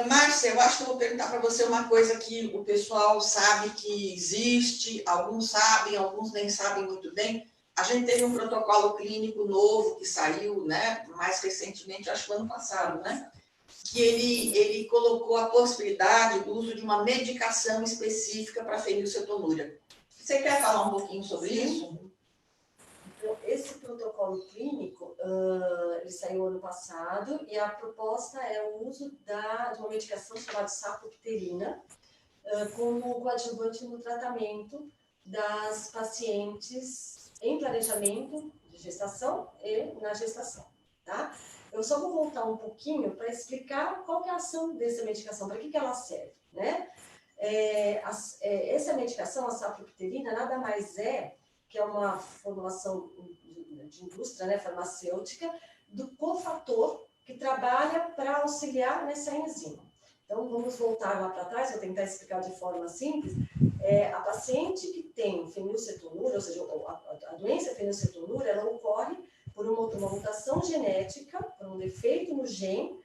Márcia, eu acho que eu vou perguntar para você uma coisa que o pessoal sabe que existe, alguns sabem, alguns nem sabem muito bem. A gente teve um protocolo clínico novo que saiu, né, mais recentemente, acho que ano passado, né, que ele colocou a possibilidade do uso de uma medicação específica para fenilcetonúria. Você quer falar um pouquinho sobre isso? Então, esse protocolo clínico, ele saiu ano passado, e a proposta é o uso de uma medicação chamada sapropterina como coadjuvante no tratamento das pacientes em planejamento de gestação e na gestação, tá? Eu só vou voltar um pouquinho para explicar qual que é a ação dessa medicação, para que ela serve, né? Essa medicação, a sapropterina, nada mais é que é uma formulação de indústria, né, farmacêutica, do cofator que trabalha para auxiliar nessa enzima. Então, vamos voltar lá para trás, vou tentar explicar de forma simples. A paciente que tem fenilcetonúria, ou seja, a doença fenilcetonúria, ela ocorre por uma mutação genética, por um defeito no gene,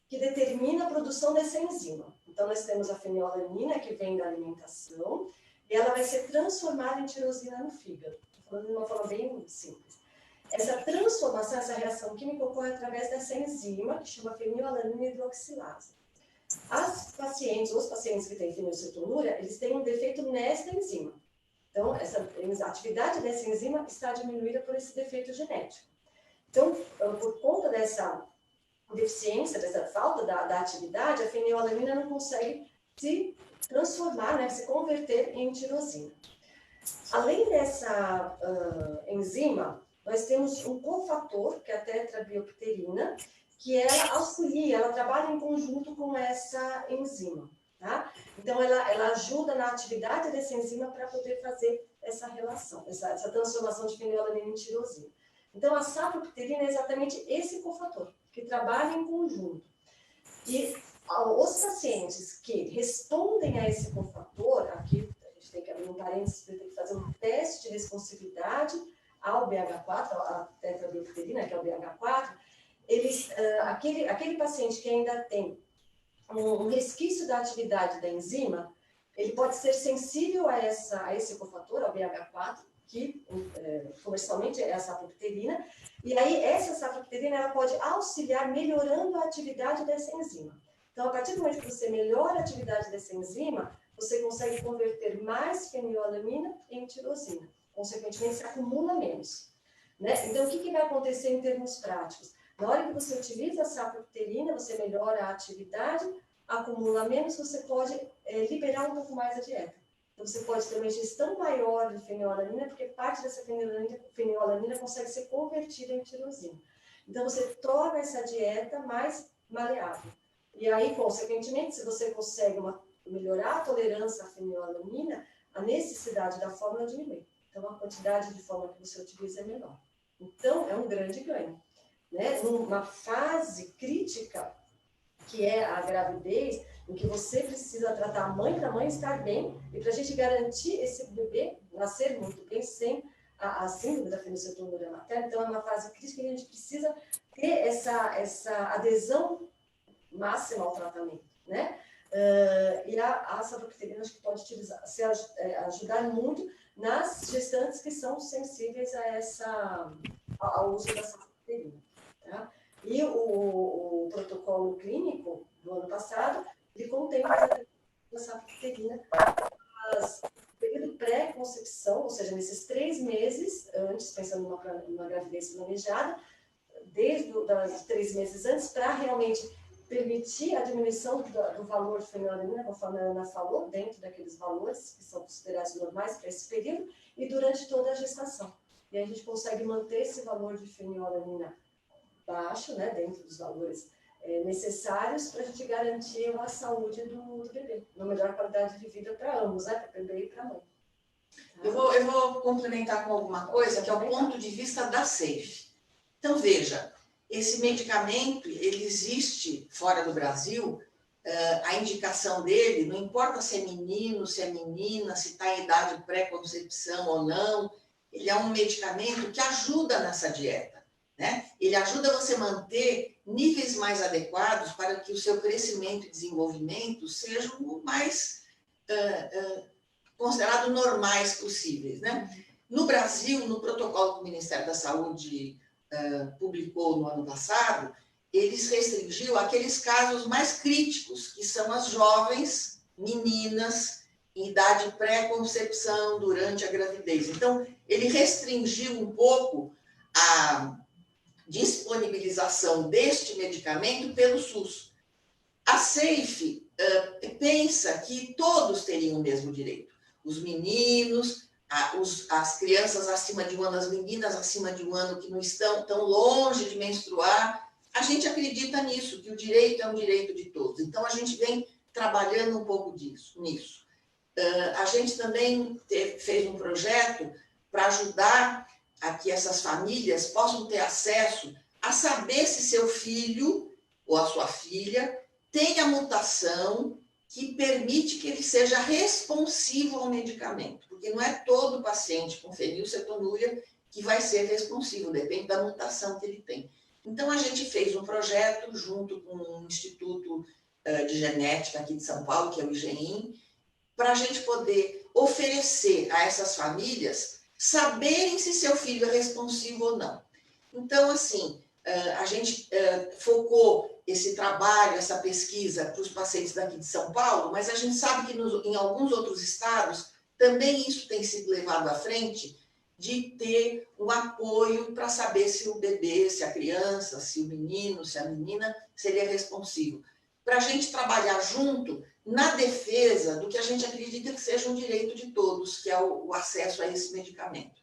que determina a produção dessa enzima. Então, nós temos a fenilalanina, que vem da alimentação, e ela vai ser transformada em tirosina no fígado. Estou falando de uma forma bem simples. Essa transformação, essa reação química ocorre através dessa enzima, que chama fenilalanina hidroxilase. Os pacientes que têm fenilcetonúria, eles têm um defeito nesta enzima. Então, a atividade dessa enzima está diminuída por esse defeito genético. Então, por conta dessa deficiência, dessa falta da atividade, a fenilalanina não consegue se transformar, né, se converter em tirosina. Além dessa enzima, nós temos um cofator, que é a tetrabiopterina, que ela auxilia, ela trabalha em conjunto com essa enzima, tá? Então, ela ajuda na atividade dessa enzima para poder fazer essa relação, essa transformação de fenilalanina em tirosina. Então, a sapropterina é exatamente esse cofator, que trabalha em conjunto. E os pacientes que respondem a esse cofator, aqui a gente tem que abrir um parênteses, tem que fazer um teste de responsividade ao BH4, a tetrabiopterina, que é o BH4, aquele paciente que ainda tem um resquício da atividade da enzima, ele pode ser sensível a esse cofator, ao BH4, que comercialmente é a sapropterina, e aí essa sapropterina ela pode auxiliar melhorando a atividade dessa enzima. Então, a partir do momento que você melhora a atividade dessa enzima, você consegue converter mais fenilalanina em tirosina. Consequentemente, se acumula menos, né? Então, o que vai acontecer em termos práticos? Na hora que você utiliza a sapropterina, você melhora a atividade, acumula menos, você pode liberar um pouco mais a dieta. Então, você pode ter uma ingestão maior de fenilalanina, porque parte dessa fenilalanina consegue ser convertida em tirosina. Então, você torna essa dieta mais maleável. E aí, consequentemente, se você consegue melhorar a tolerância à fenilalanina, a necessidade da fórmula diminui. Então, a quantidade de fórmula que você utiliza é menor. Então, é um grande ganho, né? Numa fase crítica, que é a gravidez, em que você precisa tratar a mãe para a mãe estar bem e para a gente garantir esse bebê nascer muito bem sem a síndrome da fenilcetonúria materna. Então, é uma fase crítica que a gente precisa ter essa adesão máxima ao tratamento, né? E a sapropterina acho que pode ajudar muito nas gestantes que são sensíveis ao uso da sapropterina, tá? E o protocolo clínico do ano passado, ele contempla a sapropterina no período pré-concepção, ou seja, nesses 3 meses antes, pensando numa gravidez planejada, desde os 3 meses antes, para realmente permitir a diminuição do valor de fenilalanina, conforme a Ana falou, dentro daqueles valores que são considerados normais para esse período, e durante toda a gestação. E a gente consegue manter esse valor de fenilalanina baixo, né, dentro dos valores necessários para a gente garantir a saúde do bebê, uma melhor qualidade de vida para ambos, né, para o bebê e para a mãe. Eu vou complementar com alguma coisa, que é o ponto de vista da SAFE. Então, veja, esse medicamento, ele existe fora do Brasil, a indicação dele, não importa se é menino, se é menina, se está em idade pré-concepção ou não, ele é um medicamento que ajuda nessa dieta, né? Ele ajuda você a manter níveis mais adequados para que o seu crescimento e desenvolvimento sejam o mais considerado normais possíveis, né? No Brasil, no protocolo que o Ministério da Saúde publicou no ano passado, eles restringiu aqueles casos mais críticos, que são as jovens meninas em idade pré-concepção durante a gravidez. Então, ele restringiu um pouco a disponibilização deste medicamento pelo SUS. A SAFE pensa que todos teriam o mesmo direito. Os meninos, as crianças acima de 1 ano, as meninas acima de 1 ano que não estão tão longe de menstruar. A gente acredita nisso, que o direito é um direito de todos. Então, a gente vem trabalhando um pouco nisso. A gente também fez um projeto para ajudar a que essas famílias possam ter acesso a saber se seu filho ou a sua filha tem a mutação que permite que ele seja responsivo ao medicamento, porque não é todo paciente com fenilcetonúria que vai ser responsivo, depende da mutação que ele tem. Então, a gente fez um projeto junto com o Instituto de Genética aqui de São Paulo, que é o IGEIM, para a gente poder oferecer a essas famílias saberem se seu filho é responsivo ou não. Então, assim, a gente focou esse trabalho, essa pesquisa para os pacientes daqui de São Paulo, mas a gente sabe que em alguns outros estados também isso tem sido levado à frente, de ter um apoio para saber se o bebê, se a criança, se o menino, se a menina seria responsivo. Para a gente trabalhar junto na defesa do que a gente acredita que seja um direito de todos, que é o acesso a esse medicamento.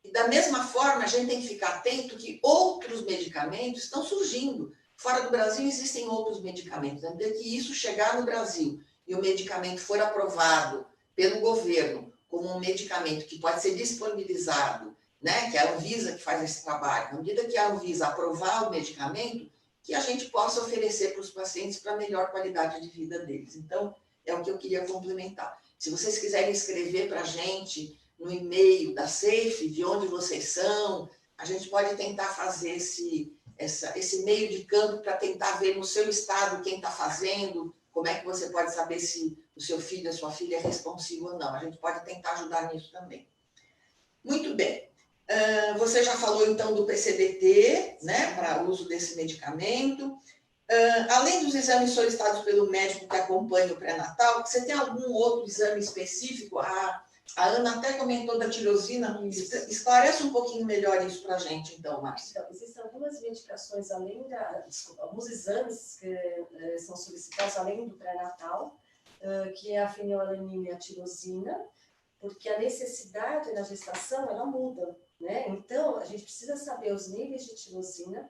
E da mesma forma, a gente tem que ficar atento que outros medicamentos estão surgindo. Fora do Brasil existem outros medicamentos. Na medida que isso chegar no Brasil e o medicamento for aprovado pelo governo como um medicamento que pode ser disponibilizado, né, que é a Anvisa que faz esse trabalho, na medida que a Anvisa aprovar o medicamento, que a gente possa oferecer para os pacientes para melhor qualidade de vida deles. Então, é o que eu queria complementar. Se vocês quiserem escrever para a gente no e-mail da SAFE, de onde vocês são, a gente pode tentar fazer esse meio de campo para tentar ver no seu estado quem está fazendo, como é que você pode saber se o seu filho, a sua filha é responsivo ou não. A gente pode tentar ajudar nisso também. Muito bem. Você já falou, então, do PCDT, né, para uso desse medicamento. Além dos exames solicitados pelo médico que acompanha o pré-natal, você tem algum outro exame específico? A Ana até comentou da tirosina. Esclarece um pouquinho melhor isso para a gente, então, Márcia. Então, existem algumas medicações, alguns exames que são solicitados além do pré-natal, que é a fenilalanina e a tirosina, porque a necessidade na gestação, ela muda, né? Então, a gente precisa saber os níveis de tirosina,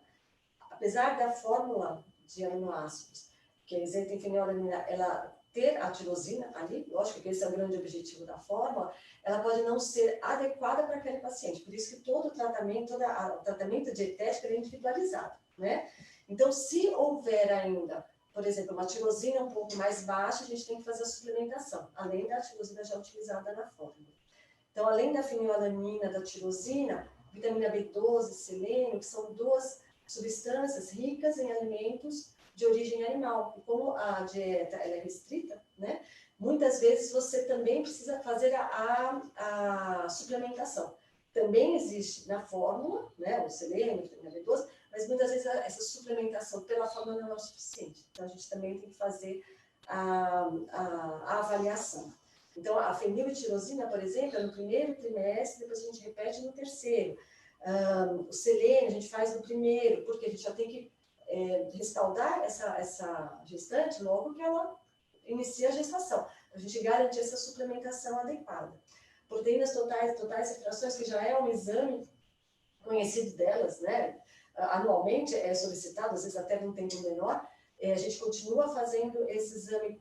apesar da fórmula de aminoácidos, que é isenta em fenilalanina, ela ter a tirosina ali, lógico que esse é o grande objetivo da fórmula, ela pode não ser adequada para aquele paciente. Por isso que todo o tratamento, o tratamento dietético é individualizado, né? Então, se houver ainda, por exemplo, uma tirosina um pouco mais baixa, a gente tem que fazer a suplementação, além da tirosina já utilizada na fórmula. Então, além da fenilalanina, da tirosina, vitamina B12, selênio, que são duas substâncias ricas em alimentos de origem animal. E como a dieta ela é restrita, né, muitas vezes você também precisa fazer a suplementação. Também existe na fórmula, né, o selênio, vitamina B12, mas muitas vezes essa suplementação pela fórmula não é o suficiente. Então, a gente também tem que fazer a avaliação. Então, a feniltirosina, por exemplo, é no primeiro trimestre, depois a gente repete no terceiro. O selênio a gente faz no primeiro, porque a gente já tem que respaldar essa gestante logo que ela inicia a gestação. A gente garante essa suplementação adequada. Proteínas totais e frações, que já é um exame conhecido delas, né? Anualmente é solicitado, às vezes até num tempo menor, a gente continua fazendo esse exame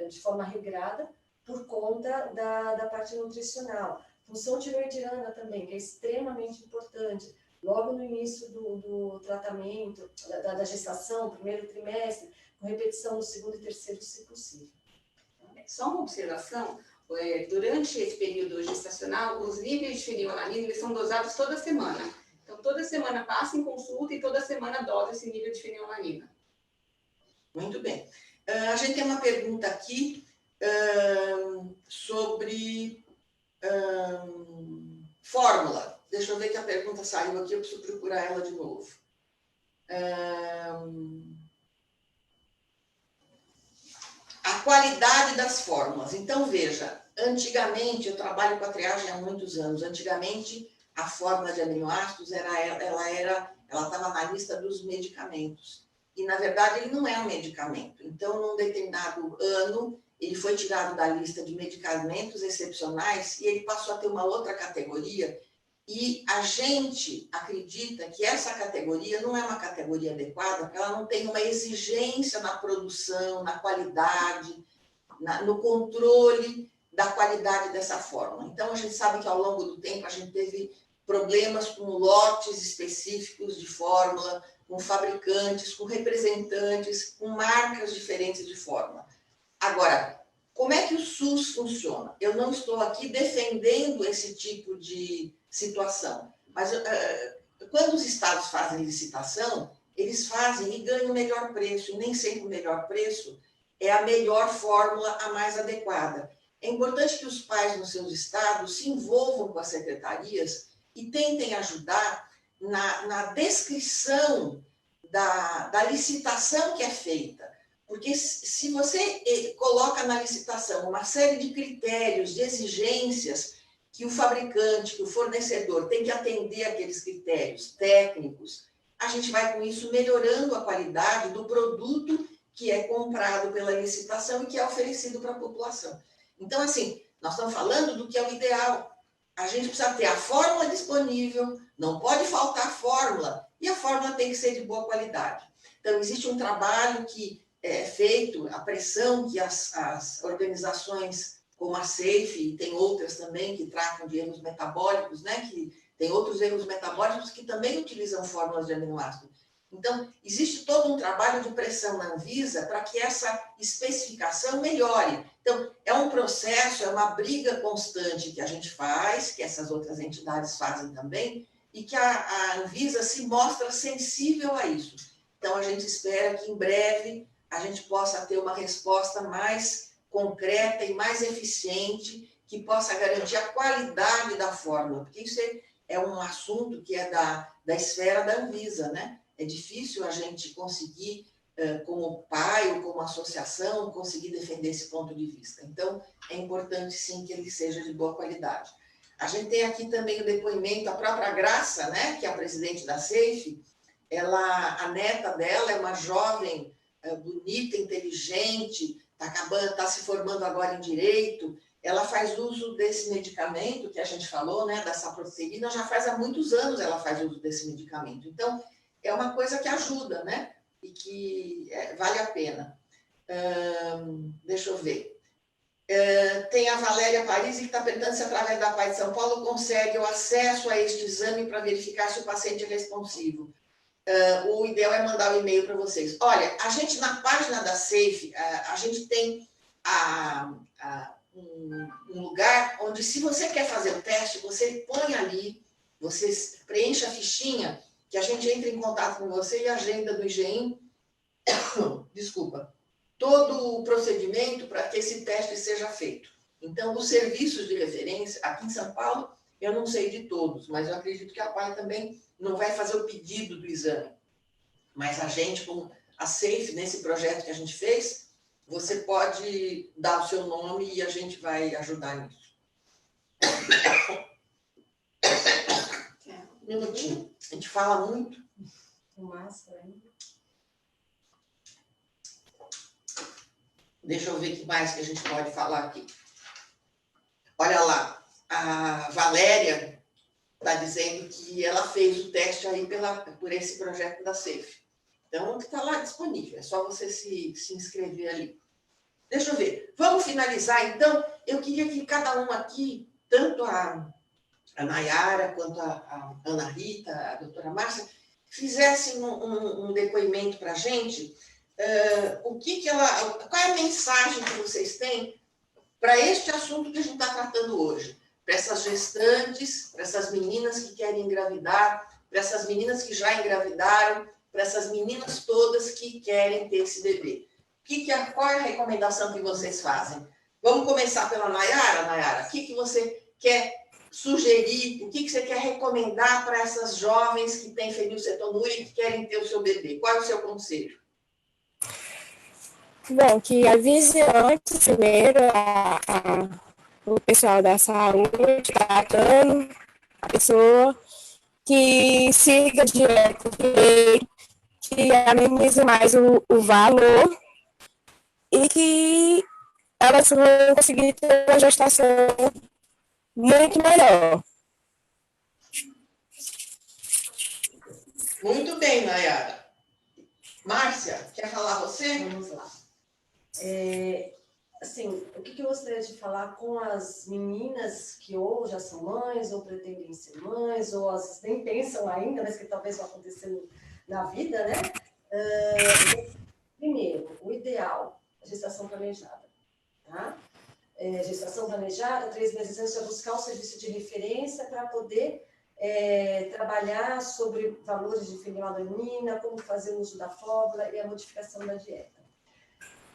de forma regrada por conta da parte nutricional. Função tiroidiana também, que é extremamente importante. Logo no início do tratamento, da gestação, primeiro trimestre, com repetição no segundo e terceiro, se possível. Só uma observação, durante esse período gestacional, os níveis de fenilalanina eles são dosados toda semana. Então, toda semana passa em consulta e toda semana dosa esse nível de fenilalanina. Muito bem. A gente tem uma pergunta aqui sobre fórmula. Deixa eu ver que a pergunta saiu aqui, eu preciso procurar ela de novo. A qualidade das fórmulas. Então, veja, antigamente, eu trabalho com a triagem há muitos anos, antigamente a fórmula de aminoácidos, ela estava na lista dos medicamentos. E, na verdade, ele não é um medicamento. Então, num determinado ano, ele foi tirado da lista de medicamentos excepcionais e ele passou a ter uma outra categoria. E a gente acredita que essa categoria não é uma categoria adequada, porque ela não tem uma exigência na produção, na qualidade, no controle da qualidade dessa fórmula. Então, a gente sabe que ao longo do tempo a gente teve problemas com lotes específicos de fórmula, com fabricantes, com representantes, com marcas diferentes de fórmula. Agora, como é que o SUS funciona? Eu não estou aqui defendendo esse tipo de situação, mas quando os estados fazem licitação, eles fazem e ganham o melhor preço, e nem sempre o melhor preço é a melhor fórmula, a mais adequada. É importante que os pais nos seus estados se envolvam com as secretarias e tentem ajudar na descrição da licitação que é feita. Porque se você coloca na licitação uma série de critérios, de exigências que o fabricante, que o fornecedor tem que atender aqueles critérios técnicos, a gente vai com isso melhorando a qualidade do produto que é comprado pela licitação e que é oferecido para a população. Então, assim, nós estamos falando do que é o ideal. A gente precisa ter a fórmula disponível, não pode faltar fórmula, e a fórmula tem que ser de boa qualidade. Então, existe um trabalho que é feito, a pressão que as organizações como a SAFE, e tem outras também que tratam de erros metabólicos, né, que tem outros erros metabólicos que também utilizam fórmulas de aminoácido. Então, existe todo um trabalho de pressão na Anvisa para que essa especificação melhore. Então, é um processo, é uma briga constante que a gente faz, que essas outras entidades fazem também, e que a Anvisa se mostra sensível a isso. Então, a gente espera que, em breve, a gente possa ter uma resposta mais concreta e mais eficiente, que possa garantir a qualidade da fórmula, porque isso é um assunto que é da esfera da Anvisa, né? É difícil a gente conseguir, como pai ou como associação, conseguir defender esse ponto de vista. Então, é importante, sim, que ele seja de boa qualidade. A gente tem aqui também o depoimento, a própria Graça, né, que é a presidente da SAFE, a neta dela é uma jovem, bonita, inteligente, está se formando agora em Direito, ela faz uso desse medicamento que a gente falou, né, da saproteína, já faz há muitos anos ela faz uso desse medicamento. Então, é uma coisa que ajuda, né? E que vale a pena. Deixa eu ver. Tem a Valéria Parisi, que está perguntando se através da PAI de São Paulo consegue o acesso a este exame para verificar se o paciente é responsivo. O ideal é mandar o e-mail para vocês. Olha, a gente, na página da SAFE, a gente tem um lugar onde, se você quer fazer o teste, você põe ali, você preenche a fichinha, que a gente entra em contato com você e agenda do IGEM, desculpa, todo o procedimento para que esse teste seja feito. Então, os serviços de referência, aqui em São Paulo, eu não sei de todos, mas eu acredito que a PAI também não vai fazer o pedido do exame. Mas a gente, com a SAFE, nesse projeto que a gente fez, você pode dar o seu nome e a gente vai ajudar nisso. Um minutinho. A gente fala muito. Massa, hein? Deixa eu ver o que mais que a gente pode falar aqui. Olha lá, a Valéria está dizendo que ela fez o teste aí por esse projeto da SAFE. Então, está lá disponível, é só você se inscrever ali. Deixa eu ver. Vamos finalizar, então. Eu queria que cada um aqui, tanto a Nayara, quanto a Ana Rita, a doutora Márcia, fizessem um depoimento para a gente. Qual é a mensagem que vocês têm para este assunto que a gente está tratando hoje? Para essas gestantes, para essas meninas que querem engravidar, para essas meninas que já engravidaram, para essas meninas todas que querem ter esse bebê. Qual é a recomendação que vocês fazem? Vamos começar pela Nayara. Nayara, o que você quer sugerir, o que você quer recomendar para essas jovens que têm fenilcetonúria e que querem ter o seu bebê? Qual é o seu conselho? Bom, que avise antes, primeiro, o pessoal da saúde, tratando a pessoa, que siga direto, que amenize mais o valor e que elas vão conseguir ter uma gestação muito melhor. Muito bem, Nayara. Márcia, quer falar você? Vamos lá. Assim, o que eu gostaria de falar com as meninas que já são mães, ou pretendem ser mães, ou às vezes nem pensam ainda, mas que talvez vá acontecer na vida, né? Primeiro, o ideal, a gestação planejada, tá? Gestação planejada, 3 meses antes, é buscar um serviço de referência para poder trabalhar sobre valores de fenilalanina, como fazer o uso da fórmula e a modificação da dieta.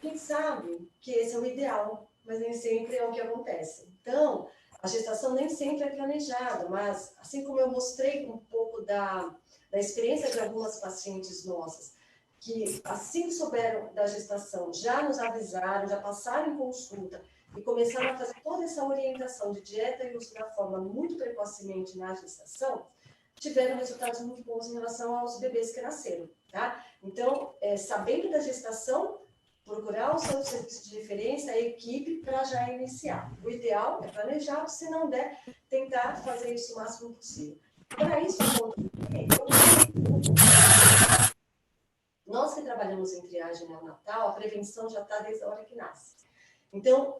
A gente sabe que esse é o ideal, mas nem sempre é o que acontece. Então, a gestação nem sempre é planejada, mas assim como eu mostrei um pouco da experiência de algumas pacientes nossas, que assim que souberam da gestação, já nos avisaram, já passaram em consulta e começaram a fazer toda essa orientação de dieta e uso da fórmula muito precocemente na gestação, tiveram resultados muito bons em relação aos bebês que nasceram, tá? Então, sabendo da gestação, procurar o seu serviço de referência, a equipe, para já iniciar. O ideal é planejar, se não der, tentar fazer isso o máximo possível. Para isso, nós que trabalhamos em triagem neonatal, a prevenção já está desde a hora que nasce. Então,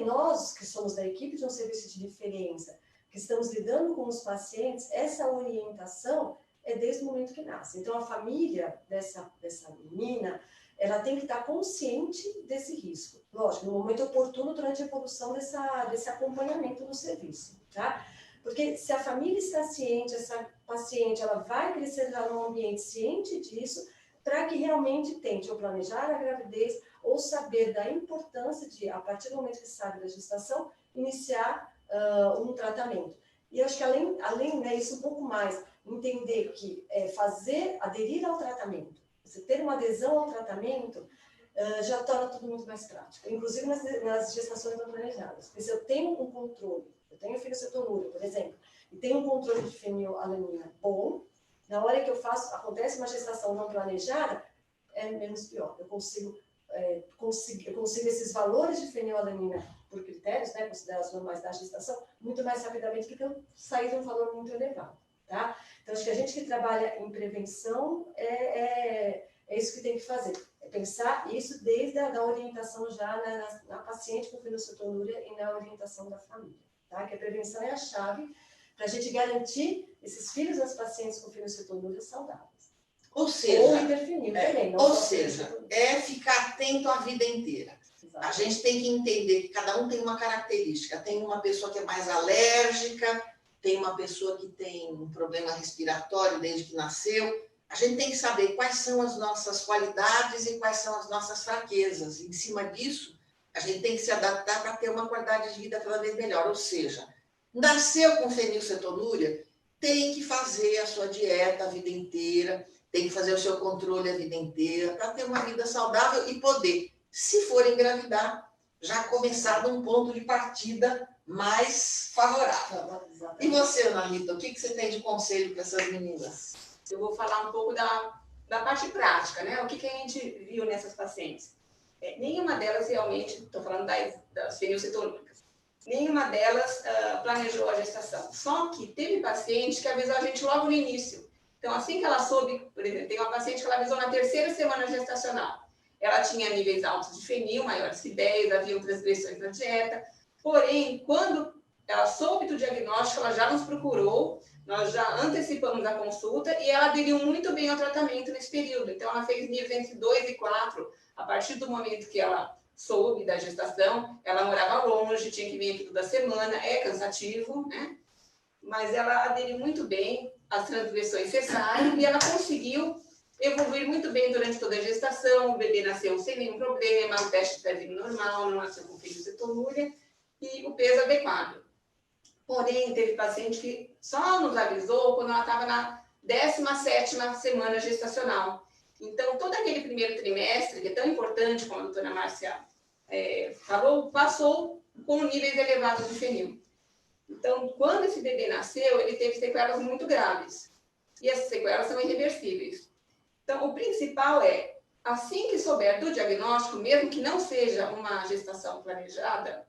nós que somos da equipe de um serviço de referência, que estamos lidando com os pacientes, essa orientação é desde o momento que nasce. Então, a família dessa menina, ela tem que estar consciente desse risco. Lógico, no momento oportuno, durante a evolução desse acompanhamento do serviço, tá? Porque se a família está ciente, essa paciente, ela vai crescer já num ambiente ciente disso, para que realmente tente ou planejar a gravidez, ou saber da importância de, a partir do momento que sabe da gestação, iniciar um tratamento. E eu acho que além né, isso um pouco mais, entender que aderir ao tratamento, você ter uma adesão ao tratamento, já torna tudo muito mais prático, inclusive nas gestações não planejadas. Porque se eu tenho um controle, eu tenho fenilcetonúria, por exemplo, e tenho um controle de fenilalanina bom, na hora que acontece uma gestação não planejada, é menos pior. Eu consigo esses valores de fenilalanina por critérios, né, considerados normais da gestação, muito mais rapidamente do que eu sair de um valor muito elevado, tá? Então, acho que a gente que trabalha em prevenção é isso que tem que fazer. É pensar isso desde a orientação já na paciente com fenilcetonúria e na orientação da família, tá? Que a prevenção é a chave para a gente garantir esses filhos das pacientes com fenilcetonúria saudáveis. Ou seja, ou hiperfenil também. Ou seja, ficar atento a vida inteira. Exato. A gente tem que entender que cada um tem uma característica. Tem uma pessoa que é mais alérgica, tem uma pessoa que tem um problema respiratório desde que nasceu. A gente tem que saber quais são as nossas qualidades e quais são as nossas fraquezas. Em cima disso, a gente tem que se adaptar para ter uma qualidade de vida cada vez melhor. Ou seja, nasceu com fenilcetonúria, tem que fazer a sua dieta a vida inteira, tem que fazer o seu controle a vida inteira para ter uma vida saudável e poder, se for engravidar, já começar num ponto de partida mais favorável. E você, Ana Rita, o que você tem de conselho para essas meninas? Eu vou falar um pouco da parte prática, né? O que a gente viu nessas pacientes? Nenhuma delas realmente, estou falando das fenilcetonúricas, nenhuma delas planejou a gestação. Só que teve paciente que avisou a gente logo no início. Então, assim que ela soube, por exemplo, tem uma paciente que ela avisou na 3ª semana gestacional. Ela tinha níveis altos de fenil, maiores que 10, haviam transgressões na dieta. Porém, quando ela soube do diagnóstico, ela já nos procurou, nós já antecipamos a consulta e ela aderiu muito bem ao tratamento nesse período. Então, ela fez níveis entre 2 e 4. A partir do momento que ela soube da gestação, ela morava longe, tinha que vir aqui toda semana, é cansativo, né? Mas ela aderiu muito bem, as transgressões cessaram e ela conseguiu evoluir muito bem durante toda a gestação. O bebê nasceu sem nenhum problema, o teste de pezinho normal, não nasceu com fenilcetonúria e o peso adequado. Porém, teve paciente que só nos avisou quando ela estava na 17ª semana gestacional. Então, todo aquele primeiro trimestre, que é tão importante, como a doutora Márcia falou, passou com níveis elevados de fenil. Então, quando esse bebê nasceu, ele teve sequelas muito graves. E essas sequelas são irreversíveis. Então, o principal é, assim que souber do diagnóstico, mesmo que não seja uma gestação planejada,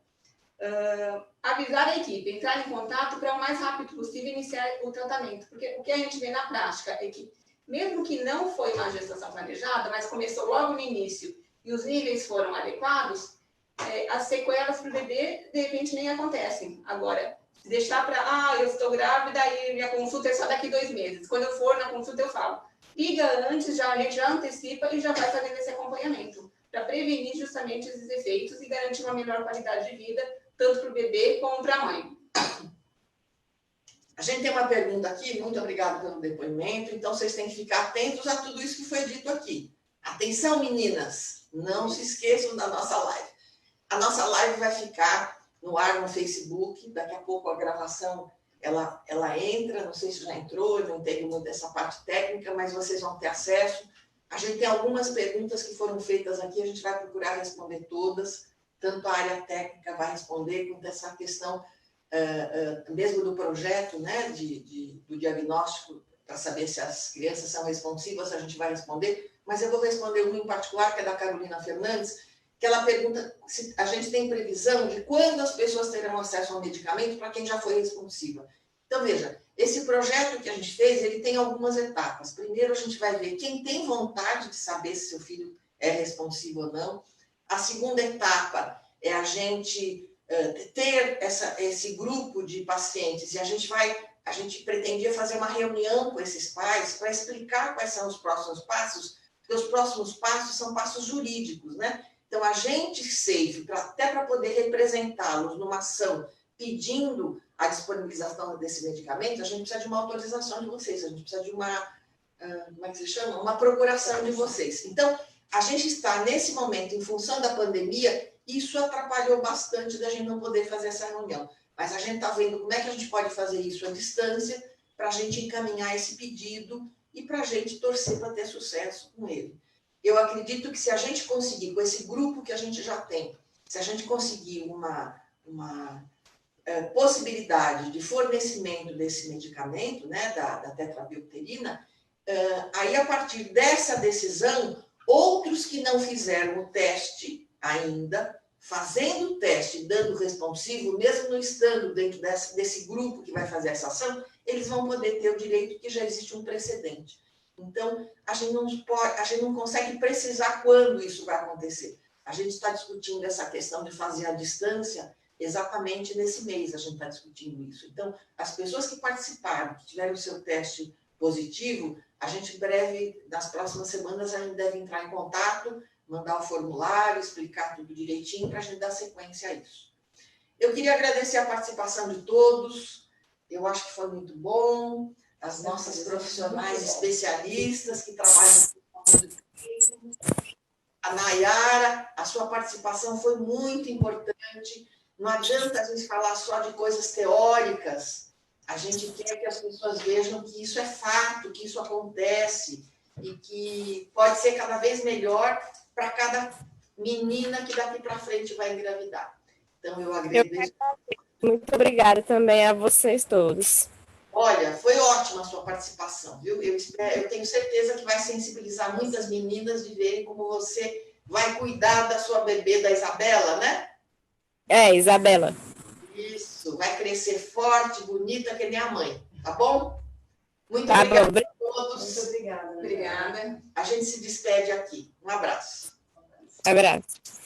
avisar a equipe, entrar em contato para o mais rápido possível iniciar o tratamento. Porque o que a gente vê na prática é que, mesmo que não foi uma gestação planejada, mas começou logo no início e os níveis foram adequados, as sequelas para o bebê, de repente, nem acontecem. Agora, Se deixar para, eu estou grávida e minha consulta é só daqui 2 meses. Quando eu for na consulta, eu falo. Liga antes, a gente já antecipa e já vai fazendo esse acompanhamento, para prevenir justamente esses efeitos e garantir uma melhor qualidade de vida, tanto para o bebê como para a mãe. A gente tem uma pergunta aqui, muito obrigada pelo depoimento, então vocês têm que ficar atentos a tudo isso que foi dito aqui. Atenção, meninas, não se esqueçam da nossa live. A nossa live vai ficar no ar no Facebook, daqui a pouco a gravação ela entra, não sei se já entrou, eu não entendo muito dessa parte técnica, mas vocês vão ter acesso. A gente tem algumas perguntas que foram feitas aqui, a gente vai procurar responder todas, tanto a área técnica vai responder, quanto essa questão mesmo do projeto, né, do diagnóstico, para saber se as crianças são responsivas, a gente vai responder, mas eu vou responder uma em particular, que é da Carolina Fernandes, que ela pergunta se a gente tem previsão de quando as pessoas terão acesso ao medicamento para quem já foi responsiva. Então, veja, esse projeto que a gente fez, ele tem algumas etapas. Primeiro, a gente vai ver quem tem vontade de saber se seu filho é responsivo ou não. A segunda etapa é a gente ter esse grupo de pacientes, e a gente pretendia fazer uma reunião com esses pais para explicar quais são os próximos passos, porque os próximos passos são passos jurídicos, né? Então, a gente, SAFE, até para poder representá-los numa ação pedindo a disponibilização desse medicamento, a gente precisa de uma autorização de vocês, a gente precisa de uma, como é que se chama? Uma procuração de vocês. Então, a gente está, nesse momento, em função da pandemia, isso atrapalhou bastante da gente não poder fazer essa reunião. Mas a gente está vendo como é que a gente pode fazer isso à distância para a gente encaminhar esse pedido e para a gente torcer para ter sucesso com ele. Eu acredito que se a gente conseguir, com esse grupo que a gente já tem, se a gente conseguir uma possibilidade de fornecimento desse medicamento, né, da tetrabilterina, aí a partir dessa decisão, outros que não fizeram o teste ainda, fazendo o teste, dando responsivo, mesmo não estando dentro desse grupo que vai fazer essa ação, eles vão poder ter o direito, que já existe um precedente. Então, a gente não consegue precisar quando isso vai acontecer. A gente está discutindo essa questão de fazer à distância exatamente nesse mês, a gente está discutindo isso. Então, as pessoas que participaram, que tiveram o seu teste positivo, a gente breve, nas próximas semanas, a gente deve entrar em contato, mandar o formulário, explicar tudo direitinho para a gente dar sequência a isso. Eu queria agradecer a participação de todos, eu acho que foi muito bom, as nossas profissionais especialistas que trabalham com muito tempo, a Nayara, a sua participação foi muito importante, não adianta a gente falar só de coisas teóricas, a gente quer que as pessoas vejam que isso é fato, que isso acontece e que pode ser cada vez melhor para cada menina que daqui para frente vai engravidar. Então, eu agradeço. Muito obrigada também a vocês todos. Olha, foi ótima a sua participação, viu? Eu tenho certeza que vai sensibilizar muitas meninas de verem como você vai cuidar da sua bebê, da Isabela, né? Isabela. Isso, vai crescer forte, bonita, que nem a mãe, tá bom? Muito Tá obrigada bom. a todos. Muito obrigada. Obrigada. A gente se despede aqui. Um abraço. Abraço.